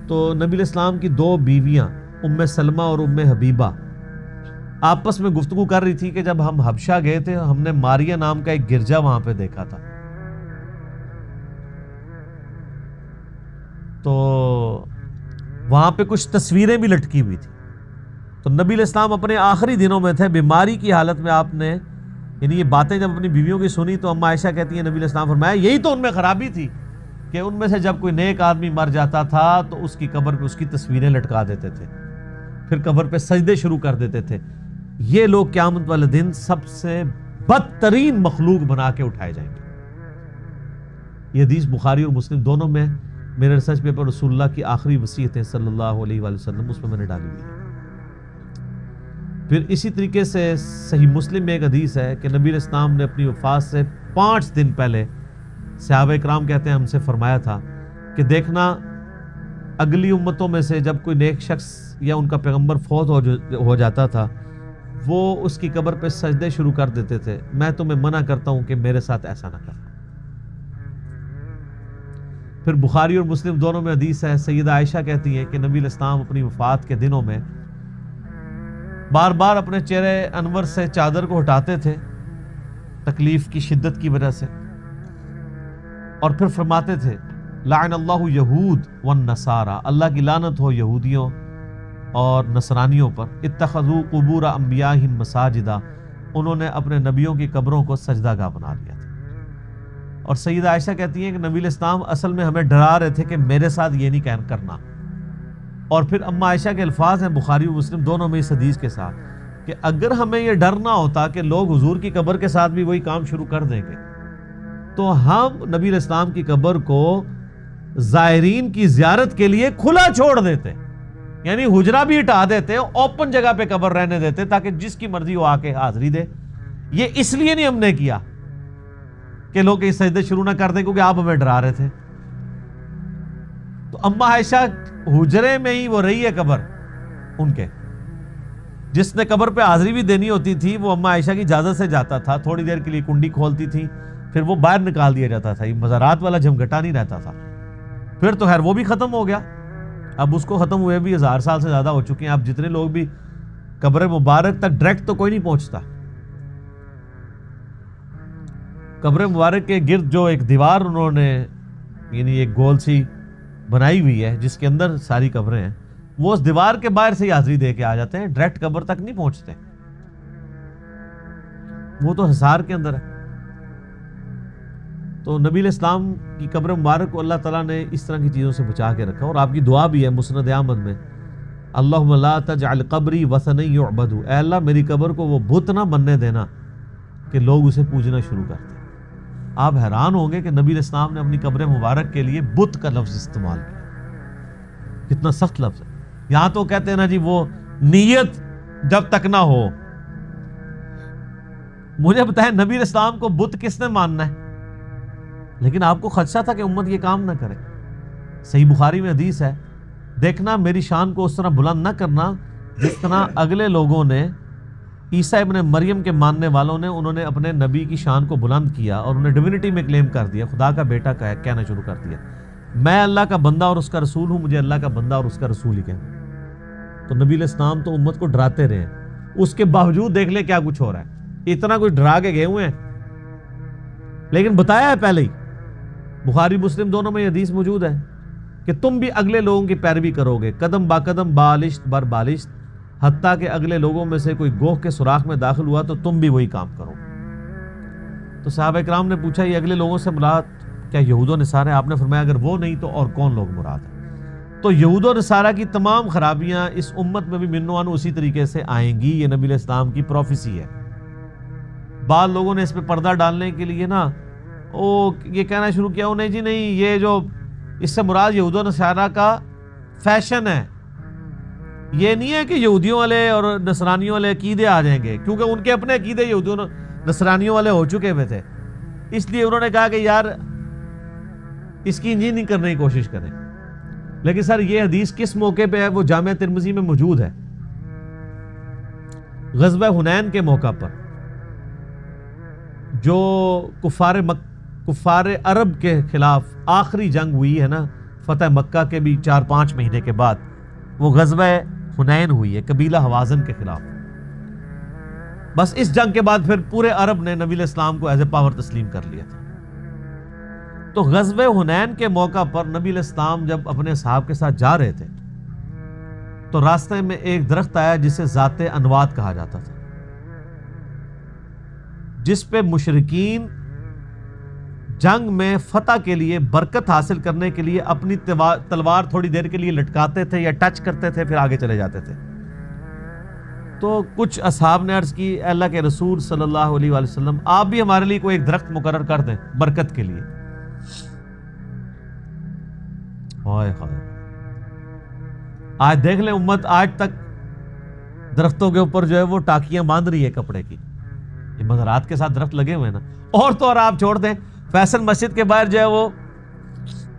تو نبی علیہ السلام کی 2 بیویاں ام سلمہ اور ام حبیبہ آپس میں گفتگو کر رہی تھی کہ جب ہم حبشہ گئے تھے ہم نے ماریا نام کا ایک گرجا وہاں پہ دیکھا تھا. تو وہاں پہ کچھ تصویریں بھی لٹکی ہوئی تھی. تو نبی علیہ السلام اپنے آخری دنوں میں تھے، بیماری کی حالت میں آپ نے یعنی یہ باتیں جب اپنی بیویوں کی سنی تو اما عائشہ کہتی ہیں نبی علیہ السلام فرمایا یہی تو ان میں خرابی تھی کہ ان میں سے جب کوئی نیک آدمی مر جاتا تھا تو اس کی قبر پہ اس کی تصویریں لٹکا دیتے تھے، پھر قبر پہ سجدے شروع کر دیتے تھے. یہ لوگ قیامت والے دن سب سے بدترین مخلوق بنا کے اٹھائے جائیں گے. یہ حدیث بخاری اور مسلم دونوں میں، میرے ریسرچ پیپر رسول اللہ کی آخری وصیتیں صلی اللہ علیہ وآلہ وسلم اس میں میں نے ڈالی ہوئی ہے. پھر اسی طریقے سے صحیح مسلم میں ایک حدیث ہے کہ نبی علیہ السلام نے اپنی وفات سے 5 دن پہلے صحابہ کرام کہتے ہیں ہم سے فرمایا تھا کہ دیکھنا اگلی امتوں میں سے جب کوئی نیک شخص یا ان کا پیغمبر فوت ہو جاتا تھا وہ اس کی قبر پہ سجدے شروع کر دیتے تھے، میں تمہیں منع کرتا ہوں کہ میرے ساتھ ایسا نہ کرنا. پھر بخاری اور مسلم دونوں میں حدیث ہے، سیدہ عائشہ کہتی ہیں کہ نبی علیہ السلام اپنی وفات کے دنوں میں بار بار اپنے چہرے انور سے چادر کو ہٹاتے تھے تکلیف کی شدت کی وجہ سے، اور پھر فرماتے تھے لعن اللہ یہود والنصارى، اللہ کی لعنت ہو یہودیوں اور نصرانیوں پر، اتخذوا قبور انبیائہم مساجدا، انہوں نے اپنے نبیوں کی قبروں کو سجدہ گاہ بنا لیا تھا. اور سیدہ عائشہ کہتی ہیں کہ نبی علیہ السلام اصل میں ہمیں ڈرا رہے تھے کہ میرے ساتھ یہ نہیں کرنا. اور پھر اما عائشہ کے الفاظ ہیں بخاری و مسلم دونوں میں اس حدیث کے ساتھ کہ اگر ہمیں یہ ڈر نہ ہوتا کہ لوگ حضور کی قبر کے ساتھ بھی وہی کام شروع کر دیں گے تو ہم نبی علیہ السلام کی قبر کو زائرین کی زیارت کے لیے کھلا چھوڑ دیتے، یعنی حجرہ بھی ہٹا دیتے، اوپن جگہ پہ قبر رہنے دیتے تاکہ جس کی مرضی وہ آ کے حاضری دے. یہ اس لیے نہیں ہم نے کیا کہ لوگ اس سجدے شروع نہ کر دیں کیونکہ آپ ہمیں ڈرا رہے تھے. تو اما عائشہ حجرے میں ہی وہ رہی ہے قبر ان کے، جس نے قبر پہ حاضری بھی دینی ہوتی تھی وہ اما عائشہ کی اجازت سے جاتا تھا، تھوڑی دیر کے لیے کنڈی کھولتی تھی پھر وہ باہر نکال دیا جاتا تھا. یہ مزارات والا جھمگٹا نہیں رہتا تھا. پھر تو خیر وہ بھی ختم ہو گیا، اب اس کو ختم ہوئے بھی 1000 سال سے زیادہ ہو چکے ہیں. اب جتنے لوگ بھی قبر مبارک تک ڈائریکٹ تو کوئی نہیں پہنچتا. قبر مبارک کے گرد جو ایک دیوار انہوں نے یعنی ایک گول سی بنائی ہوئی ہے جس کے اندر ساری قبریں ہیں، وہ اس دیوار کے باہر سے ہی حاضری دے کے آ جاتے ہیں، ڈائریکٹ قبر تک نہیں پہنچتے. وہ تو حصار کے اندر ہے. تو نبی علیہ السلام کی قبر مبارک کو اللہ تعالیٰ نے اس طرح کی چیزوں سے بچا کے رکھا. اور آپ کی دعا بھی ہے مسند احمد میں، اللہم لا تجعل قبری وثنا یعبد، اے اللہ میری قبر کو وہ بت نہ بننے دینا کہ لوگ اسے پوجنا شروع کرتے. آپ حیران ہوں گے کہ نبی علیہ السلام نے اپنی قبر مبارک کے لیے بت کا لفظ استعمال کیا، کتنا سخت لفظ ہے. یہاں تو کہتے ہیں نا جی وہ نیت جب تک نہ ہو. مجھے بتائیں نبی علیہ السلام کو بت کس نے ماننا ہے؟ لیکن آپ کو خدشہ تھا کہ امت یہ کام نہ کرے. صحیح بخاری میں حدیث ہے دیکھنا میری شان کو اس طرح بلند نہ کرنا جس طرح اگلے لوگوں نے، عیسیٰ ابن مریم کے ماننے والوں نے، انہوں نے اپنے نبی کی شان کو بلند کیا اور انہیں ڈیوینٹی میں کلیم کر دیا، خدا کا بیٹا کہنا شروع کر دیا، میں اللہ کا بندہ اور اس کا رسول ہوں، مجھے اللہ کا بندہ اور اس کا رسول ہی کہنا۔ تو نبی علیہ السلام تو امت کو ڈراتے رہے ہیں، اس کے باوجود دیکھ لے کیا کچھ ہو رہا ہے، اتنا کچھ ڈرا کے گئے ہوئے ہیں، لیکن بتایا ہے پہلے ہی، بخاری مسلم دونوں میں یہ حدیث موجود ہے کہ تم بھی اگلے لوگوں کی پیروی کرو گے، قدم با قدم، بالشت بر بالشت، حتیٰ کہ اگلے لوگوں میں سے کوئی گوہ کے سوراخ میں داخل ہوا تو تم بھی وہی کام کرو۔ تو صحابہ کرام نے پوچھا یہ اگلے لوگوں سے مراد کیا یہود و نصارہ ہیں؟ آپ نے فرمایا اگر وہ نہیں تو اور کون لوگ مراد ہیں؟ تو یہود و نصارہ کی تمام خرابیاں اس امت میں بھی منو عنو اسی طریقے سے آئیں گی، یہ نبی علیہ السلام کی پروفیسی ہے۔ بعض لوگوں نے اس پہ پردہ ڈالنے کے لیے نا یہ کہنا شروع کیا نہیں جی نہیں، یہ جو اس سے مراد یہود و نصارہ کا فیشن ہے، یہ نہیں ہے کہ یہودیوں والے اور نصرانیوں والے عقیدے آ جائیں گے، کیونکہ ان کے اپنے عقیدے یہودیوں نصرانیوں والے ہو چکے ہوئے تھے، اس لیے انہوں نے کہا کہ یار اس کی انجینئرنگ کرنے کی کوشش کریں۔ لیکن سر یہ حدیث کس موقع پہ ہے؟ وہ جامعہ ترمذی میں موجود ہے، غزوہ حنین کے موقع پر، جو کفار عرب کے خلاف آخری جنگ ہوئی ہے نا، فتح مکہ کے بھی 4-5 مہینے کے بعد وہ غزوہ حنین ہوئی ہے قبیلہ حوازن کے خلاف۔ بس اس جنگ کے بعد پھر پورے عرب نے نبی علیہ السلام کو ایز اے پاور تسلیم کر لیا تھا۔ تو غزوہ حنین کے موقع پر نبی علیہ السلام جب اپنے اصحاب کے ساتھ جا رہے تھے تو راستے میں ایک درخت آیا جسے ذات انوات کہا جاتا تھا، جس پہ مشرکین جنگ میں فتح کے لیے، برکت حاصل کرنے کے لیے اپنی تلوار تھوڑی دیر کے لیے لٹکاتے تھے یا ٹچ کرتے تھے، پھر آگے چلے جاتے تھے۔ تو کچھ اصحاب نے عرض کی اے اللہ کے رسول صلی اللہ علیہ وآلہ وسلم، آپ بھی ہمارے لیے کوئی ایک درخت مقرر کر دیں برکت کے لیے۔ آج دیکھ لیں امت آج تک درختوں کے اوپر جو ہے وہ ٹاکیاں باندھ رہی ہے کپڑے کی، یہ مزارات کے ساتھ درخت لگے ہوئے ہیں نا، اور تو اور آپ چھوڑ دیں فیصل مسجد کے باہر جو ہے وہ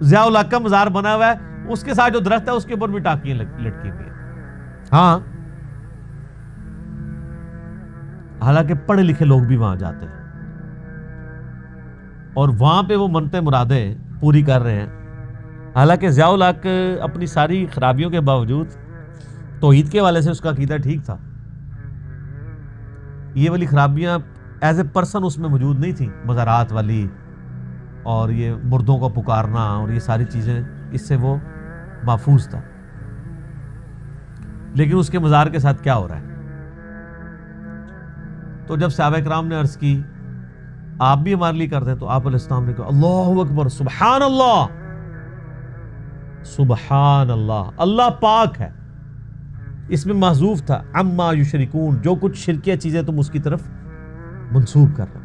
ضیاء الحق کا مزار بنا ہوا ہے، اس کے ساتھ جو درخت ہے اس کے اوپر بھی ٹاکیاں لٹکی ہوئی ہیں۔ ہاں، حالانکہ پڑھے لکھے لوگ بھی وہاں جاتے ہیں اور وہاں پہ وہ منتیں مرادیں پوری کر رہے ہیں، حالانکہ ضیاء الحق اپنی ساری خرابیوں کے باوجود توحید کے والے سے اس کا عقیدہ ٹھیک تھا، یہ والی خرابیاں ایز اے پرسن اس میں موجود نہیں تھیں، مزارات والی اور یہ مردوں کو پکارنا اور یہ ساری چیزیں، اس سے وہ محفوظ تھا۔ لیکن اس کے مزار کے ساتھ کیا ہو رہا ہے؟ تو جب صحابہ کرام نے عرض کی آپ بھی ہمارے لیے کر دیں، تو آپ علیہ السلام نے کہا اللہ اکبر، سبحان اللہ، سبحان اللہ، اللہ پاک ہے۔ اس میں محذوف تھا عما یشرکون، جو کچھ شرکیہ چیزیں تم اس کی طرف منسوب کر رہے ہو۔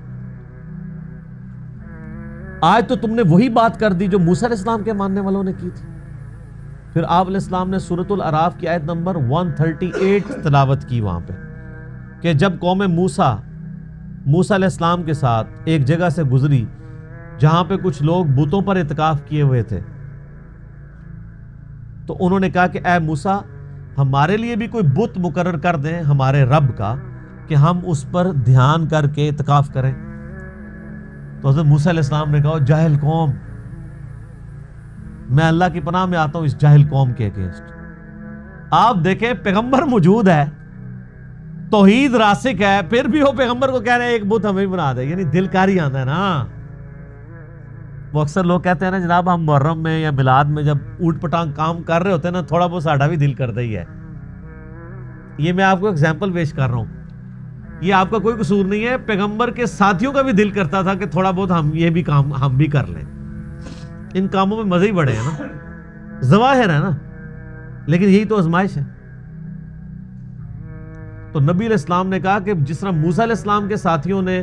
آج تو تم نے وہی بات کر دی جو موسیٰ علیہ السلام کے ماننے والوں نے کی تھی۔ پھر آپ علیہ السلام نے سورۃ الاعراف کی آیت نمبر 138 تلاوت کی وہاں پہ کہ جب قوم موسیٰ علیہ السلام کے ساتھ ایک جگہ سے گزری جہاں پہ کچھ لوگ بتوں پر اعتکاف کیے ہوئے تھے، تو انہوں نے کہا کہ اے موسیٰ ہمارے لیے بھی کوئی بت مقرر کر دیں ہمارے رب کا کہ ہم اس پر دھیان کر کے اعتکاف کریں۔ تو حضرت موسیٰ علیہ السلام نے کہا جاہل قوم، میں اللہ کی پناہ میں آتا ہوں اس جاہل قوم کے اگینسٹ۔ آپ دیکھیں پیغمبر موجود ہے، توحید راسخ ہے، پھر بھی وہ پیغمبر کو کہہ رہے ہیں ایک بت ہمیں بنا دے، یعنی دل کاری آتا ہے نا۔ وہ اکثر لوگ کہتے ہیں نا جناب ہم محرم میں یا میلاد میں جب اوٹ پٹانگ کام کر رہے ہوتے ہیں نا، تھوڑا بہت ساڈا بھی دل کرتا ہی ہے۔ یہ میں آپ کو ایگزامپل پیش کر رہا ہوں، یہ آپ کا کوئی قصور نہیں ہے، پیغمبر کے ساتھیوں کا بھی دل کرتا تھا کہ تھوڑا بہت ہم یہ بھی کام ہم بھی کر لیں۔ ان کاموں میں مزے ہی بڑے ہیں نا، ظواہر ہے نا، لیکن یہی تو آزمائش ہے۔ تو نبی علیہ السلام نے کہا کہ جس طرح موسیٰ علیہ السلام کے ساتھیوں نے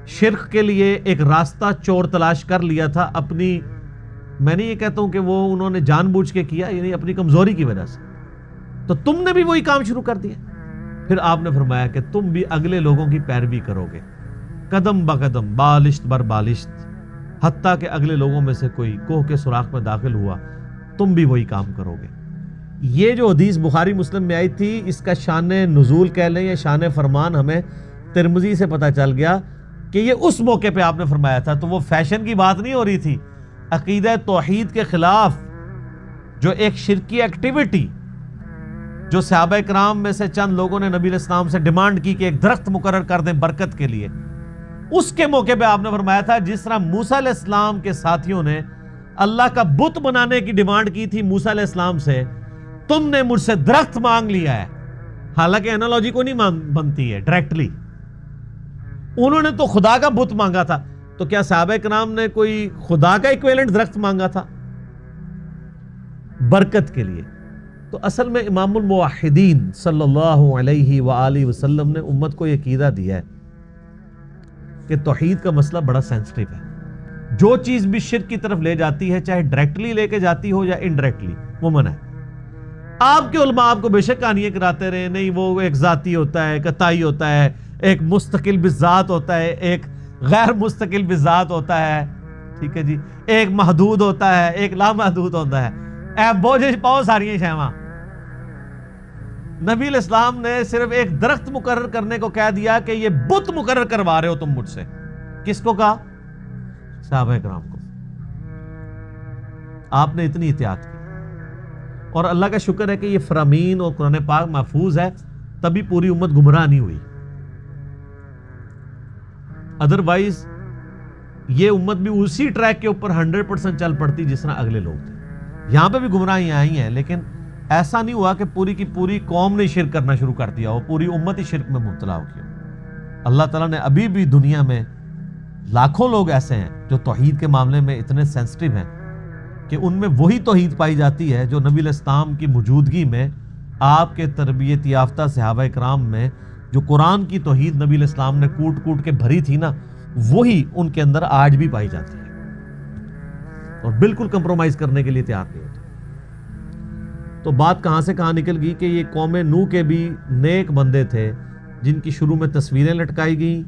شرک کے لیے ایک راستہ چور تلاش کر لیا تھا اپنی، میں نہیں یہ کہتا ہوں کہ وہ انہوں نے جان بوجھ کے کیا، یعنی اپنی کمزوری کی وجہ سے، تو تم نے بھی وہی کام شروع کر دیا۔ پھر آپ نے فرمایا کہ تم بھی اگلے لوگوں کی پیروی کرو گے، قدم با قدم، بالشت بر بالشت، حتیٰ کہ اگلے لوگوں میں سے کوئی کوہ کے سوراخ میں داخل ہوا تم بھی وہی کام کرو گے۔ یہ جو حدیث بخاری مسلم میں آئی تھی، اس کا شان نزول کہہ لیں یا شان فرمان ہمیں ترمذی سے پتہ چل گیا کہ یہ اس موقع پہ آپ نے فرمایا تھا. تو وہ فیشن کی بات نہیں ہو رہی تھی. عقیدہ توحید کے خلاف جو ایک شرکی ایکٹیویٹی جو صحابہ کرام میں سے چند لوگوں نے نبی علیہ السلام سے ڈیمانڈ کی کہ ایک درخت مقرر کر دیں برکت کے لیے، اس کے موقع پہ آپ نے فرمایا تھا جس طرح موسیٰ علیہ السلام کے ساتھیوں نے اللہ کا بت بنانے کی ڈیمانڈ کی تھی موسیٰ علیہ السلام سے، تم نے مجھ سے درخت مانگ لیا ہے. حالانکہ انالوجی کو نہیں بنتی ہے ڈائریکٹلی. انہوں نے تو خدا کا بت مانگا تھا، تو کیا صحابہ کرام نے کوئی خدا کا ایکویلنٹ درخت مانگا تھا برکت کے لیے؟ تو اصل میں امام الموحدین صلی اللہ علیہ وآلہ وسلم نے امت کو یہ عقیدہ دیا ہے کہ توحید کا مسئلہ بڑا سینسٹیو ہے. جو چیز بھی شرک کی طرف لے جاتی ہے، چاہے ڈائریکٹلی لے کے جاتی ہو یا انڈائریکٹلی، وہ منع ہے. آپ کے علماء آپ کو بے شک کہانیاں کراتے رہے، نہیں وہ ایک ذاتی ہوتا ہے، قطعی ہوتا ہے، ایک مستقل بذات ہوتا ہے، ایک غیر مستقل بذات ہوتا ہے، ٹھیک ہے جی، ایک محدود ہوتا ہے، ایک لامحدود ہوتا ہے. اے بوجھ پاؤ ساری شیواں. نبی علیہ السلام نے صرف ایک درخت مقرر کرنے کو کہہ دیا کہ یہ بت مقرر کروا رہے ہو تم مجھ سے. کس کو کہا؟ صحابہ کرام کو. آپ نے اتنی احتیاط کی، اور اللہ کا شکر ہے کہ یہ فرامین اور قرآن پاک محفوظ ہے، تبھی پوری امت گمراہ نہیں ہوئی. ادروائز یہ امت بھی اسی ٹریک کے اوپر 100% چل پڑتی جس طرح اگلے لوگ تھے. یہاں پہ بھی گمراہیاں آئی ہیں، لیکن ایسا نہیں ہوا کہ پوری کی پوری قوم نے شرک کرنا شروع کر دیا ہو، پوری امت ہی شرک میں مبتلا ہو گئی. اللہ تعالیٰ نے ابھی بھی دنیا میں لاکھوں لوگ ایسے ہیں جو توحید کے معاملے میں اتنے سینسٹیو ہیں کہ ان میں وہی توحید پائی جاتی ہے جو نبی علیہ السلام کی موجودگی میں آپ کے تربیت یافتہ صحابہ کرام میں جو قرآن کی توحید نبی علیہ السلام نے کوٹ کوٹ کے بھری تھی نا، وہی ان کے اندر آج بھی پائی جاتی ہے، اور بالکل کمپرومائز کرنے کے لیے تیار نہیں ہوتے. تو بات کہاں سے کہاں نکل گئی کہ یہ قوم نوح کے بھی نیک بندے تھے جن کی شروع میں تصویریں لٹکائی گئیں،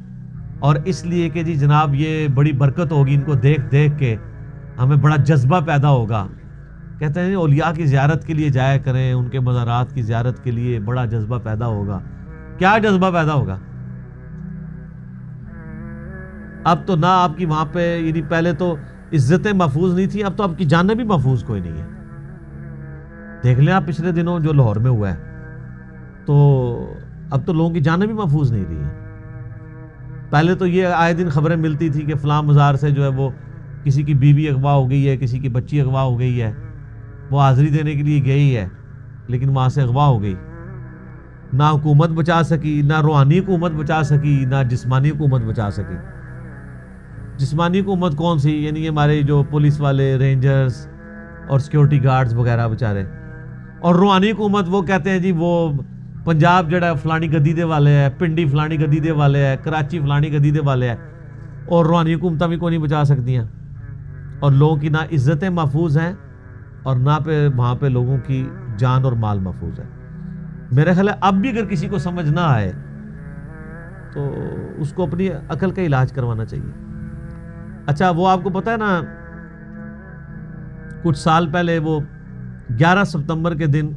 اور اس لیے کہ جی جناب یہ بڑی برکت ہوگی، ان کو دیکھ دیکھ کے ہمیں بڑا جذبہ پیدا ہوگا. کہتے ہیں اولیاء کی زیارت کے لیے جایا کریں، ان کے مزارات کی زیارت کے لیے بڑا جذبہ پیدا ہوگا. کیا جذبہ پیدا ہوگا؟ اب تو نہ آپ کی وہاں پہ، یعنی پہلے تو عزتیں محفوظ نہیں تھیں، اب تو آپ کی جانیں بھی محفوظ کوئی نہیں ہے. دیکھ لیں آپ پچھلے دنوں جو لاہور میں ہوا ہے، تو اب تو لوگوں کی جانیں بھی محفوظ نہیں رہی ہیں. پہلے تو یہ آئے دن خبریں ملتی تھی کہ فلاں مزار سے جو ہے وہ کسی کی بیوی اغوا ہو گئی ہے، کسی کی بچی اغوا ہو گئی ہے، وہ حاضری دینے کے لیے گئی ہے لیکن وہاں سے اغوا ہو گئی. نہ حکومت بچا سکی، نہ روحانی حکومت بچا سکی، نہ جسمانی حکومت بچا سکی. جسمانی حکومت کون سی؟ یعنی ہمارے جو پولیس والے، رینجرز اور سیکیورٹی گارڈز وغیرہ بچارے. اور روحانی حکومت وہ کہتے ہیں جی وہ پنجاب جڑا فلانی گدی دے والے ہے، پنڈی فلانی گدی دے والے ہے، کراچی فلانی گدی دے والے ہے. اور روحانی حکومتیں بھی کوئی نہیں بچا سکتی ہیں، اور لوگوں کی نہ عزتیں محفوظ ہیں اور نہ پہ وہاں پہ لوگوں کی جان اور مال محفوظ ہے. میرے خیال ہے اب بھی اگر کسی کو سمجھ نہ آئے تو اس کو اپنی عقل کا علاج کروانا چاہیے. اچھا وہ آپ کو پتہ ہے نا، کچھ سال پہلے وہ 11 ستمبر کے دن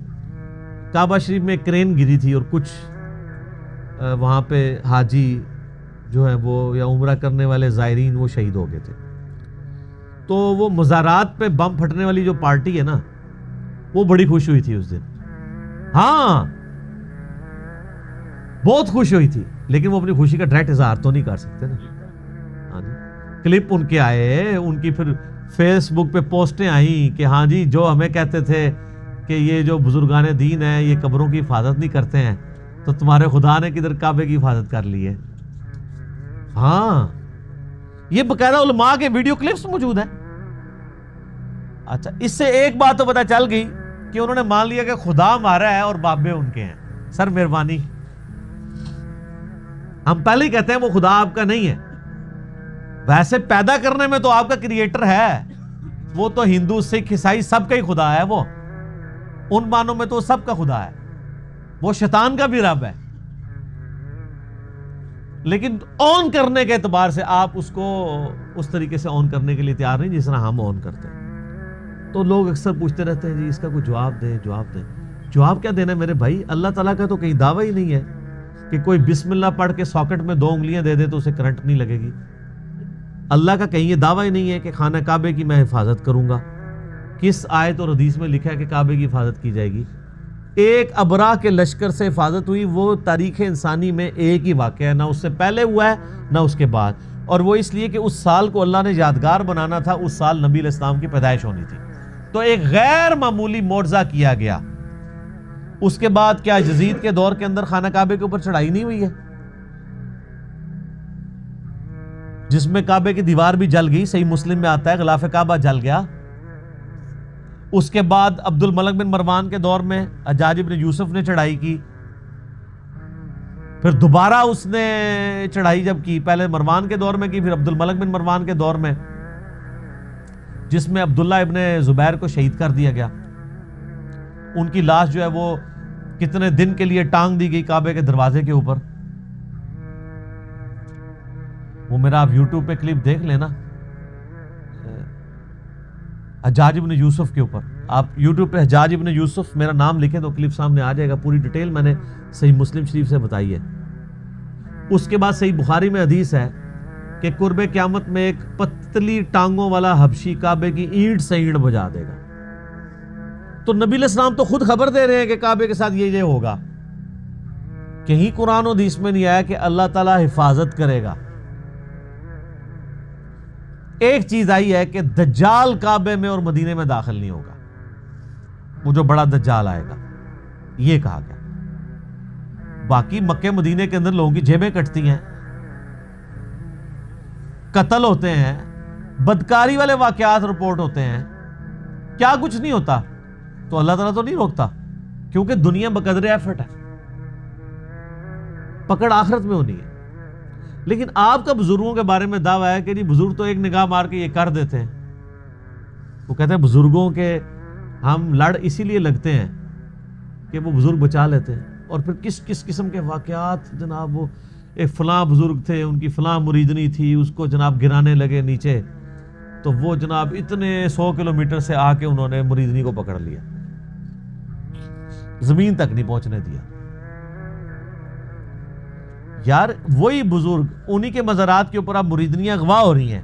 کعبہ شریف میں کرین گری تھی، اور کچھ وہاں پہ حاجی جو ہیں وہ یا عمرہ کرنے والے زائرین وہ شہید ہو گئے تھے. تو وہ مزارات پہ بم پھٹنے والی جو پارٹی ہے نا، وہ بڑی خوش ہوئی تھی اس دن. ہاں بہت خوش ہوئی تھی، لیکن وہ اپنی خوشی کا ڈائریکٹ اظہار تو نہیں کر سکتے نا. ہاں جی، کلپ ان کے آئے، ان کی پھر فیس بک پہ پوسٹیں آئیں کہ ہاں جی جو ہمیں کہتے تھے کہ یہ جو بزرگان دین ہیں یہ قبروں کی حفاظت نہیں کرتے ہیں، تو تمہارے خدا نے کدھر کعبے کی حفاظت کر لی ہے. ہاں یہ باقاعدہ علماء کے ویڈیو کلپس موجود ہیں. اچھا اس سے ایک بات تو پتہ چل گئی کہ انہوں نے مان لیا کہ خدا ہمارا ہے اور بابے ان کے ہیں. سر مہربانی، ہم پہلے ہی کہتے ہیں وہ خدا آپ کا نہیں ہے. ویسے پیدا کرنے میں تو آپ کا کریٹر ہے، وہ تو ہندو سکھ عیسائی سب کا ہی خدا ہے. وہ ان معنوں میں تو سب کا خدا ہے، وہ شیطان کا بھی رب ہے. لیکن آن کرنے کے اعتبار سے آپ اس کو اس طریقے سے آن کرنے کے لیے تیار نہیں جس طرح ہم آن کرتے ہیں. تو لوگ اکثر پوچھتے رہتے ہیں جی اس کا کوئی جواب دیں. جواب کیا دینا ہے میرے بھائی؟ اللہ تعالیٰ کا تو کہیں دعویٰ ہی نہیں ہے کہ کوئی بسم اللہ پڑھ کے ساکٹ میں 2 انگلیاں دے دے تو اسے کرنٹ نہیں لگے گی۔ اللہ کا کہیں یہ دعویٰ ہی نہیں ہے کہ خانہ کعبے کی میں حفاظت کروں گا۔ کس آیت اور حدیث میں لکھا ہے کہ کعبے کی حفاظت کی جائے گی؟ ایک ابراہ کے لشکر سے حفاظت ہوئی، وہ تاریخ انسانی میں ایک ہی واقعہ ہے، نہ اس سے پہلے ہوا ہے نہ اس کے بعد، اور وہ اس لیے کہ اس سال کو اللہ نے یادگار بنانا تھا، اس سال نبی علیہ السلام کی پیدائش ہونی تھی، تو ایک غیر معمولی معجزہ کیا گیا۔ اس کے بعد کیا یزید کے دور کے اندر خانہ کعبے کے اوپر چڑھائی نہیں ہوئی ہے، جس میں کعبے کی دیوار بھی جل گئی؟ صحیح مسلم میں آتا ہے غلاف کعبہ جل گیا۔ اس کے بعد عبد الملک بن مروان کے دور میں حجاج بن یوسف نے چڑھائی کی، پھر دوبارہ اس نے چڑھائی جب کی، پہلے مروان کے دور میں کی، پھر عبد الملک بن مروان کے دور میں، جس میں عبداللہ ابن زبیر کو شہید کر دیا گیا۔ ان کی لاش جو ہے وہ کتنے دن کے لیے ٹانگ دی گئی کعبے کے دروازے کے اوپر۔ وہ میرا آپ یوٹیوب پہ کلپ دیکھ لینا حجاج ابن یوسف کے اوپر، آپ یوٹیوب پہ حجاج ابن یوسف میرا نام لکھیں تو کلپ سامنے آ جائے گا، پوری ڈیٹیل میں نے صحیح مسلم شریف سے بتائی ہے۔ اس کے بعد صحیح بخاری میں حدیث ہے کہ قرب قیامت میں ایک پتلی ٹانگوں والا حبشی کعبے کی اینٹ سے اینٹ بجا دے گا۔ تو نبی علیہ السلام تو خود خبر دے رہے ہیں کہ کعبے کے ساتھ یہ ہوگا، کہیں قرآن و حدیث میں نہیں آیا کہ اللہ تعالیٰ حفاظت کرے گا۔ ایک چیز آئی ہے کہ دجال کعبے میں اور مدینے میں داخل نہیں ہوگا، وہ جو بڑا دجال آئے گا، یہ کہا گیا۔ باقی مکے مدینے کے اندر لوگوں کی جیبیں کٹتی ہیں، قتل ہوتے ہیں، بدکاری والے واقعات رپورٹ ہوتے ہیں، کیا کچھ نہیں ہوتا، تو اللہ تعالیٰ تو نہیں روکتا، کیونکہ دنیا بقدر ایفرٹ ہے، پکڑ آخرت میں ہونی ہے۔ لیکن آپ کا بزرگوں کے بارے میں دعویٰ ہے کہ جی بزرگ تو ایک نگاہ مار کے یہ کر دیتے ہیں۔ وہ کہتے ہیں بزرگوں کے ہم لڑ اسی لیے لگتے ہیں کہ وہ بزرگ بچا لیتے ہیں، اور پھر کس کس قسم کے واقعات جناب، وہ ایک فلاں بزرگ تھے، ان کی فلاں مریدنی تھی، اس کو جناب گرانے لگے نیچے، تو وہ جناب اتنے 100 کلومیٹر سے آ کے انہوں نے مریدنی کو پکڑ لیا، زمین تک نہیں پہنچنے دیا۔ یار وہی بزرگ، انہی کے مزارات کے اوپر اب مریدنیاں گواہ ہو رہی ہیں،